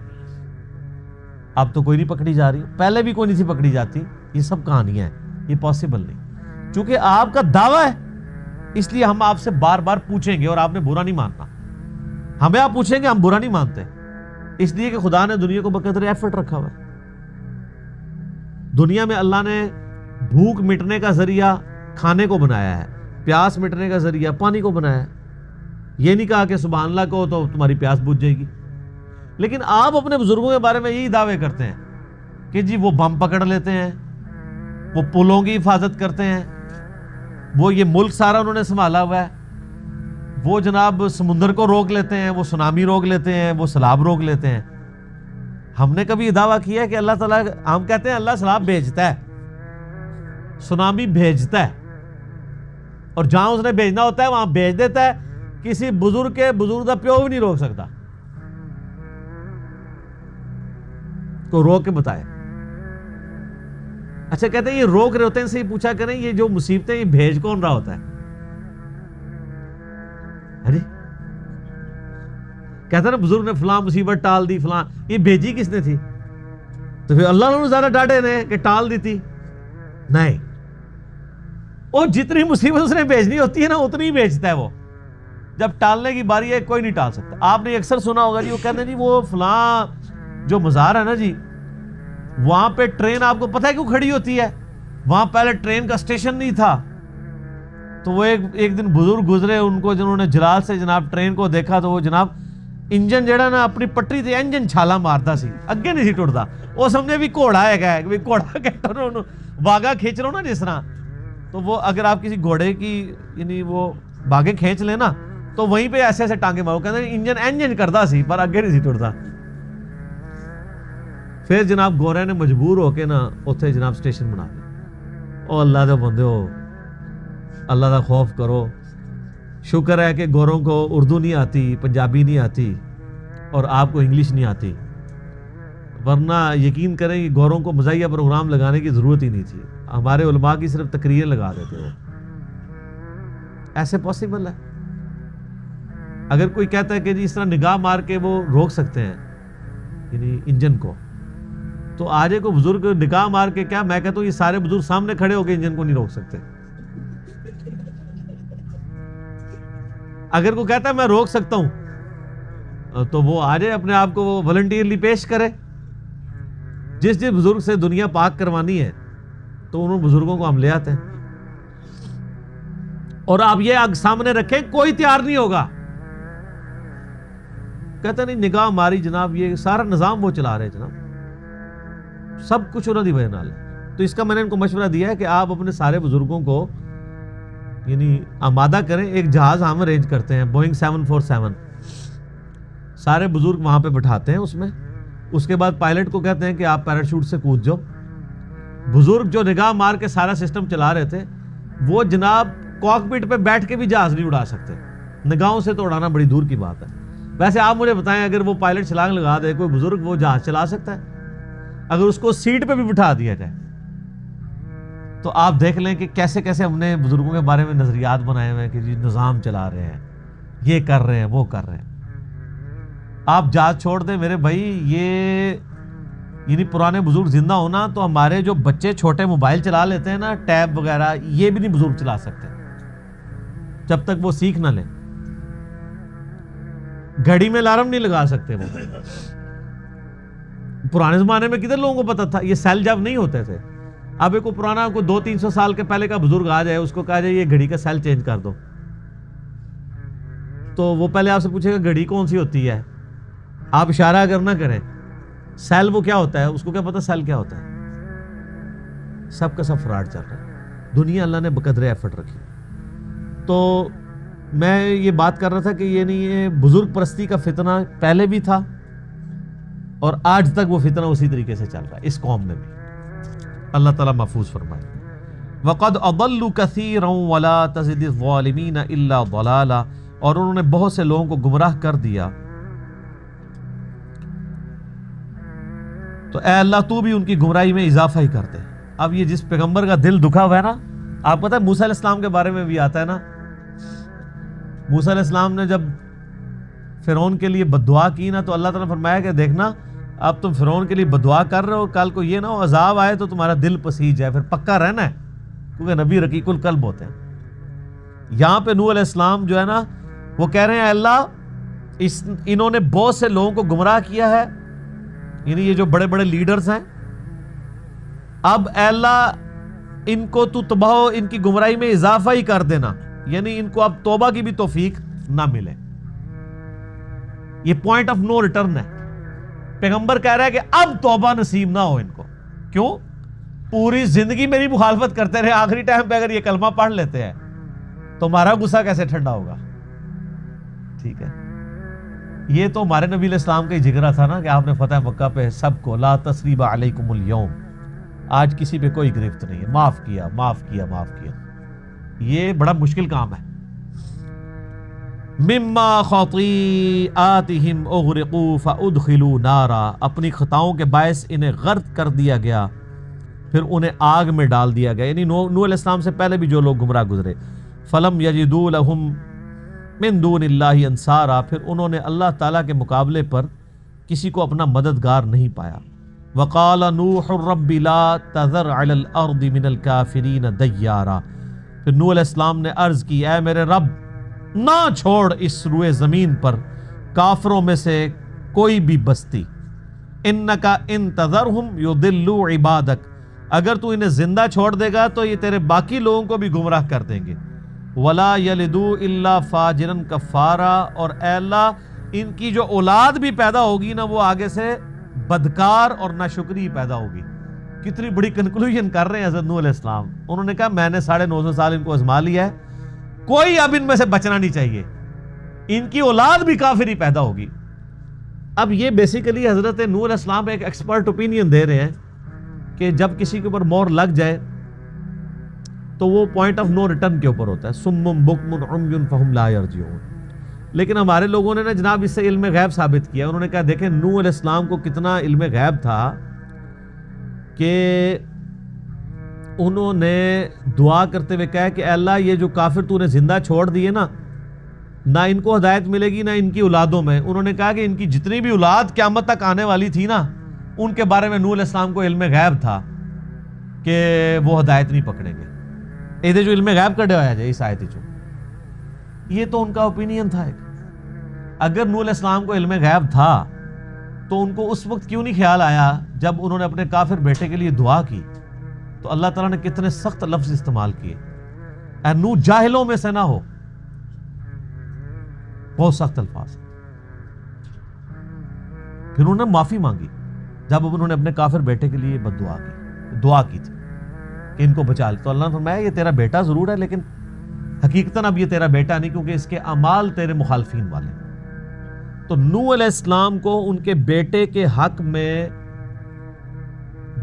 اب تو کوئی نہیں پکڑی جا رہی، پہلے بھی کوئی نہیں تھی پکڑی جاتی۔ یہ سب کہانیاں ہیں، یہ پاسبل نہیں، چونکہ آپ کا دعویٰ ہے اس لیے ہم آپ سے بار بار پوچھیں گے، اور آپ نے برا نہیں ماننا، ہمیں آپ پوچھیں گے ہم برا نہیں مانتے، اس لیے کہ خدا نے دنیا کو بقدر ایفرٹ رکھا ہوا ہے۔ دنیا میں اللہ نے بھوک مٹنے کا ذریعہ کھانے کو بنایا ہے، پیاس مٹنے کا ذریعہ پانی کو بنایا ہے، یہ نہیں کہا کہ سبحان اللہ کہو تو تمہاری پیاس بجھ جائے گی۔ لیکن آپ اپنے بزرگوں کے بارے میں یہی دعوے کرتے ہیں کہ جی وہ بم پکڑ لیتے ہیں، وہ پلوں کی حفاظت کرتے ہیں، وہ یہ ملک سارا انہوں نے سنبھالا ہوا ہے، وہ جناب سمندر کو روک لیتے ہیں، وہ سونامی روک لیتے ہیں، وہ سیلاب روک لیتے ہیں۔ ہم نے کبھی یہ دعویٰ کیا ہے کہ اللہ تعالیٰ، ہم کہتے ہیں اللہ سیلاب بھیجتا ہے، سونامی بھیجتا ہے، اور جہاں اس نے بھیجنا ہوتا ہے وہاں بھیج دیتا ہے، کسی بزرگ کے بزرگ دا پیو بھی نہیں روک سکتا، کو روک کے بتائے۔ اچھا کہتے ہیں یہ روک رہے ہوتے ہیں، ان سے یہ پوچھا کریں یہ جو مصیبتیں یہ بھیج کون رہا ہوتا ہے؟ ارے کہتا نا بزرگ نے فلاں مصیبت ٹال دی، فلاں، یہ بھیجی کس نے تھی؟ تو پھر اللہ نے زیادہ ڈاٹے نے کہ ٹال دی تھی؟ نہیں، اور جتنی مصیبت اس نے بھیجنی ہوتی ہے نا اتنی ہی بھیجتا ہے وہ، جب ٹالنے کی باری ہے کوئی نہیں ٹال سکتا۔ آپ نے اکثر سنا ہوگا جی وہ کہتے ہیں جی وہ فلاں جو مزار ہے نا جی، وہاں پہ ٹرین آپ کو پتہ ہے کیوں کھڑی ہوتی ہے؟ وہاں پہلے ٹرین کا اسٹیشن نہیں تھا، تو وہ ایک دن بزرگ گزرے، ان کو جنہوں نے جلال سے جناب ٹرین کو دیکھا تو وہ جناب انجن جڑا نا اپنی پٹری تے انجن چھالا مارتا سی، اگے نہیں سی ٹردا، وہ سمجھے بھی گھوڑا ہے کہ گھوڑا کہتا واگا کھینچ رہا ہوں نا جس طرح، تو وہ اگر آپ کسی گھوڑے کی یعنی وہ باغے کھینچ لیں نا تو وہیں پہ ایسے ایسے ٹانگے مارو، کہتے ہیں انجن کردا سی پر اگے نہیں سی ٹردا۔ پھر جناب گورے نے مجبور ہو کے نا اتنے جناب سٹیشن بنا دیا۔ او اللہ دے بندے ہو، اللہ دا خوف کرو، شکر ہے کہ گوروں کو اردو نہیں آتی، پنجابی نہیں آتی، اور آپ کو انگلش نہیں آتی، ورنہ یقین کریں کہ گوروں کو مزاحیہ پروگرام لگانے کی ضرورت ہی نہیں تھی۔ ہمارے علماء کی صرف تقریریں لگا دیتے وہ. ایسے پاسبل ہے؟ اگر کوئی کہتا ہے کہ جی اس طرح نگاہ مار کے وہ روک سکتے ہیں یعنی انجن کو، تو آج کو بزرگ نگاہ مار کے کیا، میں کہتا ہوں یہ سارے بزرگ سامنے کھڑے ہو کے انجن کو نہیں روک سکتے. اگر کوئی کہتا ہے میں روک سکتا ہوں تو وہ آ جائے اپنے آپ کو وہ والنٹیئرلی پیش کرے. جس بزرگ سے دنیا پاک کروانی ہے تو انہوں بزرگوں کو ہم لے آتے ہیں. اور آپ یہ آگ سامنے رکھیں کوئی تیار نہیں ہوگا. کہتا نہیں نگاہ ماری جناب، یہ سارا نظام وہ چلا رہے جناب، سب کچھ انہوں دی وجہ نال ہے. تو اس کا میں نے ان کو مشورہ دیا ہے کہ آپ اپنے سارے بزرگوں کو یعنی آمادہ کریں. ایک جہاز ہم ارینج کرتے ہیں بوئنگ 747، سارے بزرگ وہاں پہ بٹھاتے ہیں اس میں. اس کے بعد پائلٹ کو کہتے ہیں کہ آپ پیراشوٹ سے کود جاؤ. بزرگ جو نگاہ مار کے سارا سسٹم چلا رہے تھے وہ جناب کاکپٹ پہ بیٹھ کے بھی جہاز نہیں اڑا سکتے، نگاہوں سے تو اڑانا بڑی دور کی بات ہے. ویسے آپ مجھے بتائیں اگر وہ پائلٹ چھلانگ لگا دے، کوئی بزرگ وہ جہاز چلا سکتا ہے؟ اگر اس کو سیٹ پہ بھی بٹھا دیا جائے تو آپ دیکھ لیں کہ کیسے کیسے ہم نے بزرگوں کے بارے میں نظریات بنائے ہوئے ہیں کہ جی نظام چلا رہے ہیں، یہ کر رہے ہیں، وہ کر رہے ہیں. آپ جہاز چھوڑ دیں میرے بھائی، یہ یعنی پرانے بزرگ زندہ ہونا تو ہمارے جو بچے چھوٹے موبائل چلا لیتے ہیں نا، ٹیب وغیرہ، یہ بھی نہیں بزرگ چلا سکتے جب تک وہ سیکھ نہ لیں. گھڑی میں الارم نہیں لگا سکتے وہ. پرانے زمانے میں کدھر لوگوں کو پتا تھا؟ یہ سیل جب نہیں ہوتے تھے. اب ایک پرانا کوئی 200-300 سال کے پہلے کا بزرگ آ جائے، اس کو کہا جائے یہ گھڑی کا سیل چینج کر دو، تو وہ پہلے آپ سے پوچھے گا گھڑی کون سی ہوتی ہے. آپ اشارہ اگر نہ کریں سیل وہ کیا ہوتا ہے، اس کو کیا پتا سیل کیا ہوتا ہے؟ سب کا سب فراڈ چل رہا ہے. دنیا اللہ نے بقدر ایفرٹ رکھی. تو میں یہ بات کر رہا تھا کہ یہ بزرگ پرستی کا فتنہ پہلے بھی تھا اور آج تک وہ فتنہ اسی طریقے سے چل رہا ہے اس قوم میں بھی. اللہ تعالیٰ محفوظ فرمائے. وَقَدْ أَضَلُّوا كَثِيرًا وَلَا تَزِدِ الظَّالِمِينَ إِلَّا ضَلَالًا، اور انہوں نے بہت سے لوگوں کو گمراہ کر دیا. تو اے اللہ تو بھی ان کی گمراہی میں اضافہ ہی کر دے. اب یہ جس پیغمبر کا دل دکھا ہوا ہے نا، آپ پتہ ہے موسیٰ علیہ السلام کے بارے میں بھی آتا ہے نا، موسیٰ علیہ السلام نے جب فرعون کے لیے بد دعا کی نا تو اللہ تعالیٰ نے فرمایا کہ دیکھنا اب تم فرعون کے لیے بد دعا کر رہے ہو، کل کو یہ نہ ہو عذاب آئے تو تمہارا دل پسیج جائے، پھر پکا رہنا ہے، کیونکہ نبی رقیق القلب ہوتے ہیں. یہاں پہ نوح علیہ السلام جو ہے نا وہ کہہ رہے ہیں اللہ انہوں نے بہت سے لوگوں کو گمراہ کیا ہے، یعنی یہ جو بڑے بڑے لیڈرز ہیں، اب اے اللہ ان کو تو تباہ و ان کی گمراہی میں اضافہ ہی کر دینا، یعنی ان کو اب توبہ کی بھی توفیق نہ ملے. یہ پوائنٹ آف نو ریٹرن ہے. پیغمبر کہہ رہا ہے کہ اب توبہ نصیب نہ ہو ان کو. کیوں؟ پوری زندگی میری مخالفت کرتے رہے، آخری ٹائم پہ اگر یہ کلمہ پڑھ لیتے ہیں تو ہمارا غصہ کیسے ٹھنڈا ہوگا؟ ٹھیک ہے، یہ تو ہمارے نبی علیہ السلام کا ہی جگرا تھا نا کہ آپ نے فتح مکہ پہ سب کو لا تثریب علیکم اليوم، آج کسی پہ کوئی گرفت نہیں ہے، معاف کیا معاف کیا معاف کیا. یہ بڑا مشکل کام ہے. مما خطیئاتہم اغرقوا فادخلوا نارا، اپنی خطاؤں کے باعث انہیں غرق کر دیا گیا، پھر انہیں آگ میں ڈال دیا گیا. یعنی نوح علیہ السلام سے پہلے بھی جو لوگ گمراہ گزرے. فلم یجدوا لہم من دون اللہ انصارا، پھر انہوں نے اللہ تعالیٰ کے مقابلے پر کسی کو اپنا مددگار نہیں پایا. وقال نوح رب لا تذر علی الارض من الکافرین دیارا، پھر نوح علیہ السلام نے عرض کی اے میرے رب نہ چھوڑ اس روئے زمین پر کافروں میں سے کوئی بھی بستی. انکا ان تذرہم یضلوا عبادک، اگر تو انہیں زندہ چھوڑ دے گا تو یہ تیرے باقی لوگوں کو بھی گمراہ کر دیں گے. ولا یلدوا الا فاجرا کفارا، اور اے اللہ ان کی جو اولاد بھی پیدا ہوگی نا وہ آگے سے بدکار اور ناشکری پیدا ہوگی. کتنی بڑی کنکلوژن کر رہے ہیں حضرت نوح علیہ السلام. انہوں نے کہا میں نے 950 سال ان کو آزما لیا ہے، کوئی اب ان میں سے بچنا نہیں چاہیے، ان کی اولاد بھی کافر ہی پیدا ہوگی. اب یہ بیسیکلی حضرت نوح علیہ السلام ایک ایکسپرٹ اوپینین دے رہے ہیں کہ جب کسی کے اوپر مور لگ جائے تو وہ پوائنٹ آف نو ریٹرن کے اوپر ہوتا ہے. سم بکم عمی فہم لا یرجعون. لیکن ہمارے لوگوں نے نا جناب اس سے علم غیب ثابت کیا. انہوں نے کہا دیکھیں نوح علیہ السلام کو کتنا علم غیب تھا کہ انہوں نے دعا کرتے ہوئے کہا کہ اے اللہ یہ جو کافر تو نے زندہ چھوڑ دیے نا، نہ ان کو ہدایت ملے گی نہ ان کی اولادوں میں. انہوں نے کہا کہ ان کی جتنی بھی اولاد قیامت تک آنے والی تھی نا، ان کے بارے میں نوح علیہ السلام کو علم غیب تھا کہ وہ ہدایت نہیں پکڑیں گے. یہ جو علم غیب کڈے ہوا ہے اس آیت چ، یہ تو ان کا اوپینین تھا. ایک اگر نوح علیہ السلام کو علم غیب تھا تو ان کو اس وقت کیوں نہیں خیال آیا جب انہوں نے اپنے کافر بیٹے کے لیے دعا کی؟ تو اللہ تعالیٰ نے کتنے سخت لفظ استعمال کیے، اے نوح جاہلوں میں سے نہ ہو. بہت سخت الفاظ. پھر انہوں نے معافی مانگی جب انہوں نے اپنے کافر بیٹے کے لیے بد دعا کی تھی کہ ان کو بچا لے. تو اللہ نے فرمایا یہ تیرا بیٹا ضرور ہے لیکن حقیقتاً اب یہ تیرا بیٹا نہیں، کیونکہ اس کے اعمال تیرے مخالفین والے. تو نوح علیہ السلام کو ان کے بیٹے کے حق میں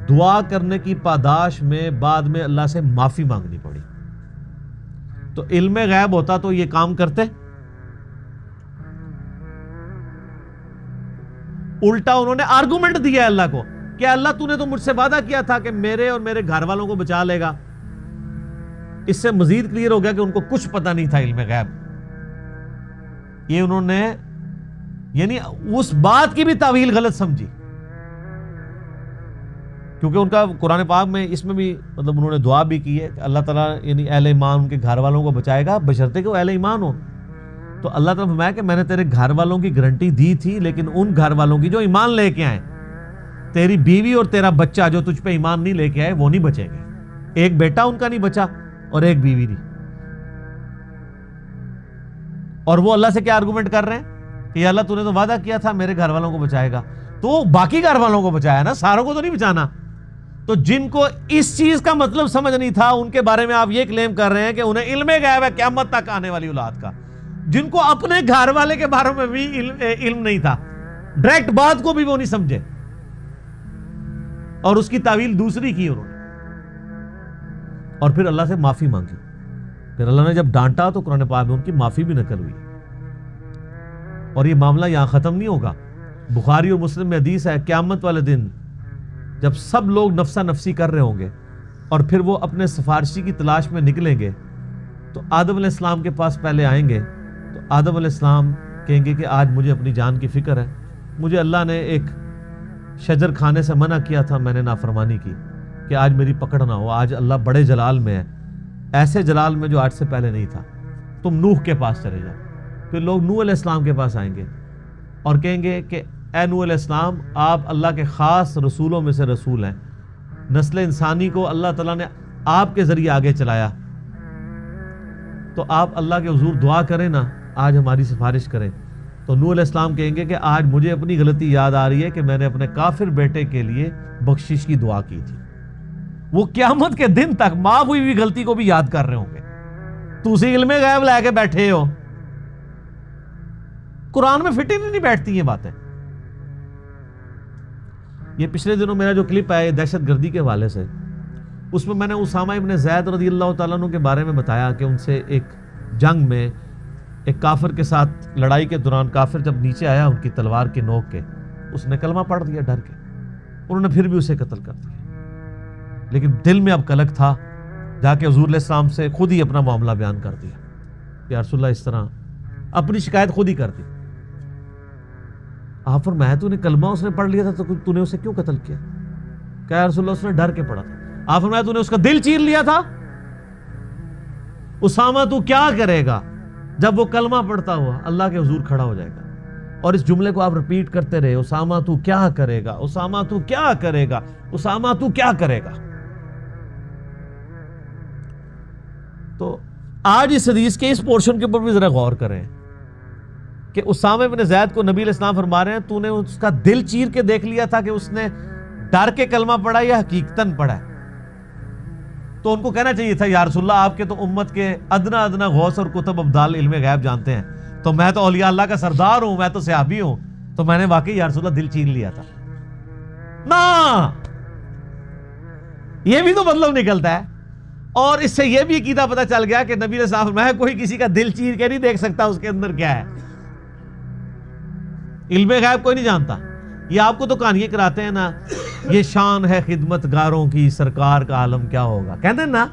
دعا کرنے کی پاداش میں بعد میں اللہ سے معافی مانگنی پڑی. تو علم غیب ہوتا تو یہ کام کرتے؟ الٹا انہوں نے آرگومنٹ دیا اللہ کو کہ اللہ تو نے تو مجھ سے وعدہ کیا تھا کہ میرے اور میرے گھر والوں کو بچا لے گا. اس سے مزید کلیئر ہو گیا کہ ان کو کچھ پتہ نہیں تھا علم غیب. یہ انہوں نے یعنی اس بات کی بھی تعویل غلط سمجھی، کیونکہ ان کا قرآن پاک میں اس میں بھی مطلب انہوں نے دعا بھی کی ہے کہ اللہ تعالیٰ یعنی اہل ایمان ان کے گھر والوں کو بچائے گا بشرطے کہ وہ اہل ایمان ہو. تو اللہ تعالیٰ فرمایا کہ میں نے تیرے گھر والوں کی گارنٹی دی تھی، لیکن ان گھر والوں کی جو ایمان لے کے آئے، تیری بیوی اور تیرا بچہ جو تجھ پہ ایمان نہیں لے کے آئے وہ نہیں بچیں گے. ایک بیٹا ان کا نہیں بچا اور ایک بیوی نہیں. اور وہ اللہ سے کیا آرگومنٹ کر رہے ہیں کہ اللہ تو نے تو وعدہ کیا تھا میرے گھر والوں کو بچائے گا. تو باقی گھر والوں کو بچایا نا، ساروں کو تو نہیں بچانا. تو جن کو اس چیز کا مطلب سمجھ نہیں تھا ان کے بارے میں آپ یہ کلیم کر رہے ہیں کہ انہیں علم غیب ہے قیامت تک آنے والی اولاد کا. جن کو اپنے گھر والے کے بارے میں بھی علم نہیں تھا، ڈائریکٹ بات کو بھی وہ نہیں سمجھے اور اس کی تعویل دوسری کی انہوں نے. اور پھر اللہ سے معافی مانگی. پھر اللہ نے جب ڈانٹا تو قرآن پاک میں ان کی معافی بھی نقل ہوئی. اور یہ معاملہ یہاں ختم نہیں ہوگا. بخاری اور مسلم میں حدیث ہے قیامت والے دن جب سب لوگ نفسا نفسی کر رہے ہوں گے اور پھر وہ اپنے سفارشی کی تلاش میں نکلیں گے تو آدم علیہ السلام کے پاس پہلے آئیں گے. تو آدم علیہ السلام کہیں گے کہ آج مجھے اپنی جان کی فکر ہے، مجھے اللہ نے ایک شجر کھانے سے منع کیا تھا، میں نے نافرمانی کی کہ آج میری پکڑ نہ ہو. آج اللہ بڑے جلال میں ہے، ایسے جلال میں جو آج سے پہلے نہیں تھا. تم نوح کے پاس چلے جاؤ. پھر لوگ نوح علیہ السلام کے پاس آئیں گے اور کہیں گے کہ اے نوح علیہ السلام آپ اللہ کے خاص رسولوں میں سے رسول ہیں، نسل انسانی کو اللہ تعالیٰ نے آپ کے ذریعے آگے چلایا، تو آپ اللہ کے حضور دعا کریں نا، آج ہماری سفارش کریں. تو نوح علیہ السلام کہیں گے کہ آج مجھے اپنی غلطی یاد آ رہی ہے کہ میں نے اپنے کافر بیٹے کے لیے بخشش کی دعا کی تھی. وہ قیامت کے دن تک معاف ہوئی ہوئی غلطی کو بھی یاد کر رہے ہوں گے. تو اسی علم غیب لے کے بیٹھے ہو. قرآن میں فٹ ہی نہیں بیٹھتی یہ باتیں. یہ پچھلے دنوں میرا جو کلپ ہے دہشت گردی کے حوالے سے، اس میں نے اسامہ ابن زید رضی اللہ تعالیٰ عنہ کے بارے میں بتایا کہ ان سے ایک جنگ میں ایک کافر کے ساتھ لڑائی کے دوران کافر جب نیچے آیا ان کی تلوار کے نوک کے، اس نے کلمہ پڑھ دیا ڈر کے. انہوں نے پھر بھی اسے قتل کر دیا. لیکن دل میں اب کلک تھا، جا کے حضور علیہ السلام سے خود ہی اپنا معاملہ بیان کر دیا کہ یا رسول اللہ اس طرح اپنی شکایت خود ہی کر دی. آپ فرمایا تو نے کلمہ اس نے پڑھ لیا تھا تو نے اسے کیوں قتل کیا؟ کہ یا رسول اللہ اس نے ڈر کے پڑھا تھا. آپ فرمایا تو نے اس کا دل چیر لیا تھا. اسامہ تو کیا کرے گا جب وہ کلمہ پڑھتا ہوا اللہ کے حضور کھڑا ہو جائے گا. اور اس جملے کو آپ ریپیٹ کرتے رہے، اسامہ تو کیا کرے گا، اسامہ تو کیا کرے گا، اسامہ تو کیا کرے گا. تو آج اس حدیث کے اس پورشن کے اوپر بھی ذرا غور کریں کہ اسامہ بن زید کو نبی علیہ السلام فرما رہے ہیں تو نے اس کا دل چیر کے دیکھ لیا تھا کہ اس نے ڈر کے کلمہ پڑھا یا حقیقتاً پڑھا ہے. تو ان کو کہنا چاہیے تھا یا رسول اللہ آپ کے تو امت کے ادنا ادنا غوث اور کتب ابدال علم غیب جانتے ہیں، تو میں تو اولیاء اللہ کا سردار ہوں، میں تو صحابی ہوں، تو میں نے واقعی یا رسول اللہ دل چیر لیا تھا. نا یہ بھی تو مطلب نکلتا ہے. اور اس سے یہ بھی عقیدہ پتہ چل گیا کہ نبی علیہ السلام فرمایا کوئی کسی کا دل چیر کے نہیں دیکھ سکتا اس کے اندر کیا ہے. علم غیب کوئی نہیں جانتا. یہ آپ کو تو کہانیاں کراتے ہیں نا، یہ شان ہے خدمت گاروں کی، سرکار کا عالم کیا ہوگا، کہتے ہیں نا.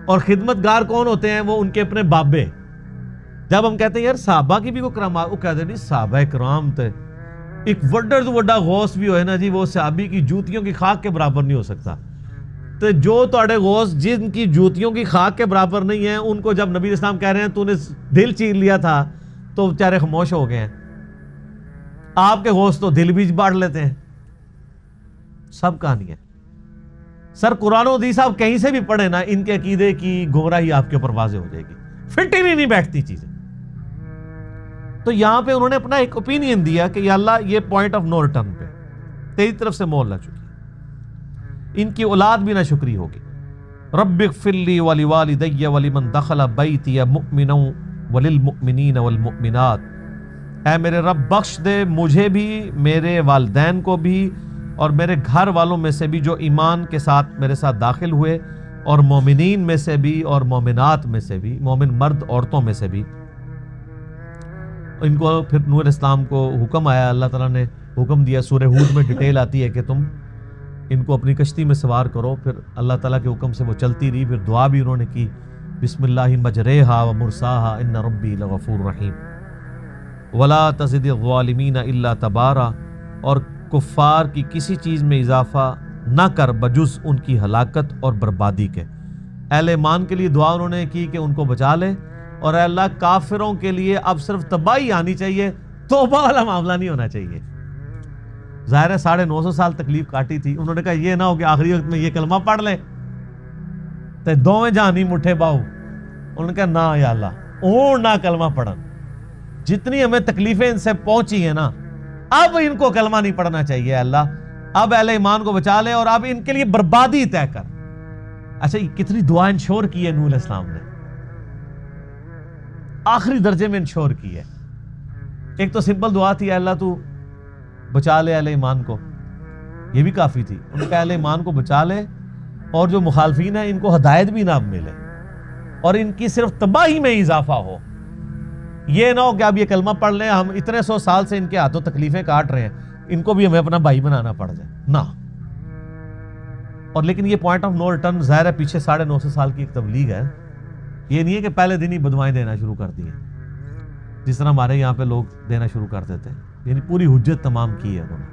اور خدمت گار کون ہوتے ہیں؟ وہ ان کے اپنے بابے. جب ہم کہتے ہیں یار صحابہ کی بھی کوئی کرامات، وہ کہتے ہیں نہیں صحابہ کرام تھے، ایک وڈا تو وڈا غوث بھی ہوئے نا جی، وہ صحابی کی جوتیوں کی خاک کے برابر نہیں ہو سکتا. تو جو تھوڑے غوث جن کی جوتیوں کی خاک کے برابر نہیں ہیں، ان کو جب نبی اسلام کہہ رہے ہیں تو نے دل چیر لیا تھا، تو بیچارے خاموش ہو گئے ہیں. آپ کے غوث تو دل بھی بانٹ لیتے ہیں. سب کہانی ہے سر. قرآن و حدیث آپ کہیں سے بھی پڑھیں نا، ان کے عقیدے کی گمراہی آپ کے اوپر واضح ہو جائے گی، فٹ ہی نہیں بیٹھتی چیزیں. تو یہاں پہ انہوں نے اپنا ایک اوپینین دیا کہ یا اللہ یہ پوائنٹ آف نو ریٹرن پہ تیری طرف سے مول لگ چکی ہے، ان کی اولاد بھی نہ شکری ہوگی. رب اغفر لی ولوالدی ولمن دخل بیتی مؤمنا وللمؤمنین والمؤمنات. اے میرے رب بخش دے مجھے بھی، میرے والدین کو بھی، اور میرے گھر والوں میں سے بھی جو ایمان کے ساتھ میرے ساتھ داخل ہوئے، اور مومنین میں سے بھی اور مومنات میں سے بھی، مومن مرد عورتوں میں سے بھی. ان کو پھر نوح علیہ السلام کو حکم آیا، اللہ تعالیٰ نے حکم دیا، سورہ ہود میں ڈیٹیل آتی ہے کہ تم ان کو اپنی کشتی میں سوار کرو. پھر اللہ تعالیٰ کے حکم سے وہ چلتی رہی. پھر دعا بھی انہوں نے کی، بسم اللہ مجریہا و مرساہا ان ربی لغفور رحیم ولا تزد الظالمین الا تبارا. اور کفار کی کسی چیز میں اضافہ نہ کر بجز ان کی ہلاکت اور بربادی کے. اہل ایمان کے لیے دعا انہوں نے کی کہ ان کو بچا لے، اور اے اللہ کافروں کے لیے اب صرف تباہی آنی چاہیے، توبہ والا معاملہ نہیں ہونا چاہیے. ظاہر ہے 950 سال تکلیف کاٹی تھی. انہوں نے کہا یہ نہ ہو کہ آخری وقت میں یہ کلمہ پڑھ لے تے دوویں جہانی مٹھے باؤ. انہوں نے کہا نہ یا اللہ اور نہ کلمہ پڑھن، جتنی ہمیں تکلیفیں ان سے پہنچی ہیں نا، اب ان کو کلمہ نہیں پڑھنا چاہیے اللہ. اب اہل ایمان کو بچا لے اور اب ان کے لیے بربادی طے کر. اچھا یہ کتنی دعا انشور کی ہے نوح علیہ السلام نے، آخری درجے میں انشور کی ہے. ایک تو سمپل دعا تھی، اے اللہ تو بچا لے اہل ایمان کو، یہ بھی کافی تھی. ان کے اہل ایمان کو بچا لے، اور جو مخالفین ہیں ان کو ہدایت بھی نہ ملے، اور ان کی صرف تباہی میں اضافہ ہو. یہ نہ ہو کہ اب یہ کلمہ پڑھ لیں، ہم اتنے 100 سال سے ان کے ہاتھوں تکلیفیں کاٹ رہے ہیں، ان کو بھی ہمیں اپنا بھائی بنانا پڑ جائے نہ. اور لیکن یہ پوائنٹ آف نو ریٹرن ظاہر ہے پیچھے 950 سال کی ایک تبلیغ ہے. یہ نہیں ہے کہ پہلے دن ہی بدوائیں دینا شروع کر دی ہیں جس طرح ہمارے یہاں پہ لوگ دینا شروع کر دیتے ہیں. یعنی پوری حجت تمام کی ہے انہوں نے،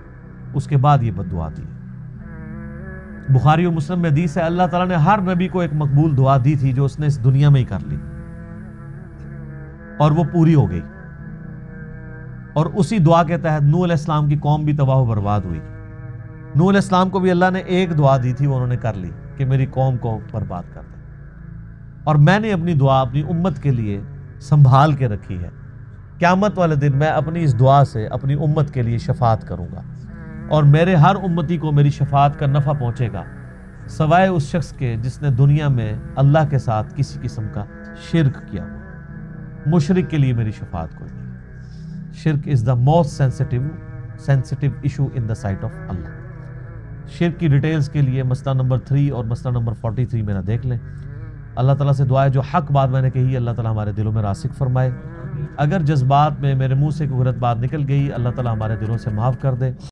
اس کے بعد یہ بد دعا دی. بخاری و مسلم میں حدیث ہے اللہ تعالیٰ نے ہر نبی کو ایک مقبول دعا دی تھی جو اس نے اس دنیا میں ہی کر لی، اور وہ پوری ہو گئی. اور اسی دعا کے تحت نوح علیہ السلام کی قوم بھی تباہ و برباد ہوئی. نوح علیہ السلام کو بھی اللہ نے ایک دعا دی تھی، وہ انہوں نے کر لی کہ میری قوم کو برباد کر دے. اور میں نے اپنی دعا اپنی امت کے لیے سنبھال کے رکھی ہے. قیامت والے دن میں اپنی اس دعا سے اپنی امت کے لیے شفاعت کروں گا، اور میرے ہر امتی کو میری شفاعت کا نفع پہنچے گا، سوائے اس شخص کے جس نے دنیا میں اللہ کے ساتھ کسی قسم کا شرک کیا ہوا. مشرک کے لیے میری شفاعت کوئی نہیں. شرک is the most sensitive issue in the sight of اللہ. شرک کی ڈیٹیلز کے لیے مسئلہ نمبر 3 اور مسئلہ نمبر 43 میں نہ دیکھ لیں. اللہ تعالیٰ سے دعا ہے جو حق بات میں نے کہی اللہ تعالیٰ ہمارے دلوں میں راسخ فرمائے. اگر جذبات میں میرے منہ سے کوئی غلط بات نکل گئی اللہ تعالیٰ ہمارے دلوں سے معاف کر دے.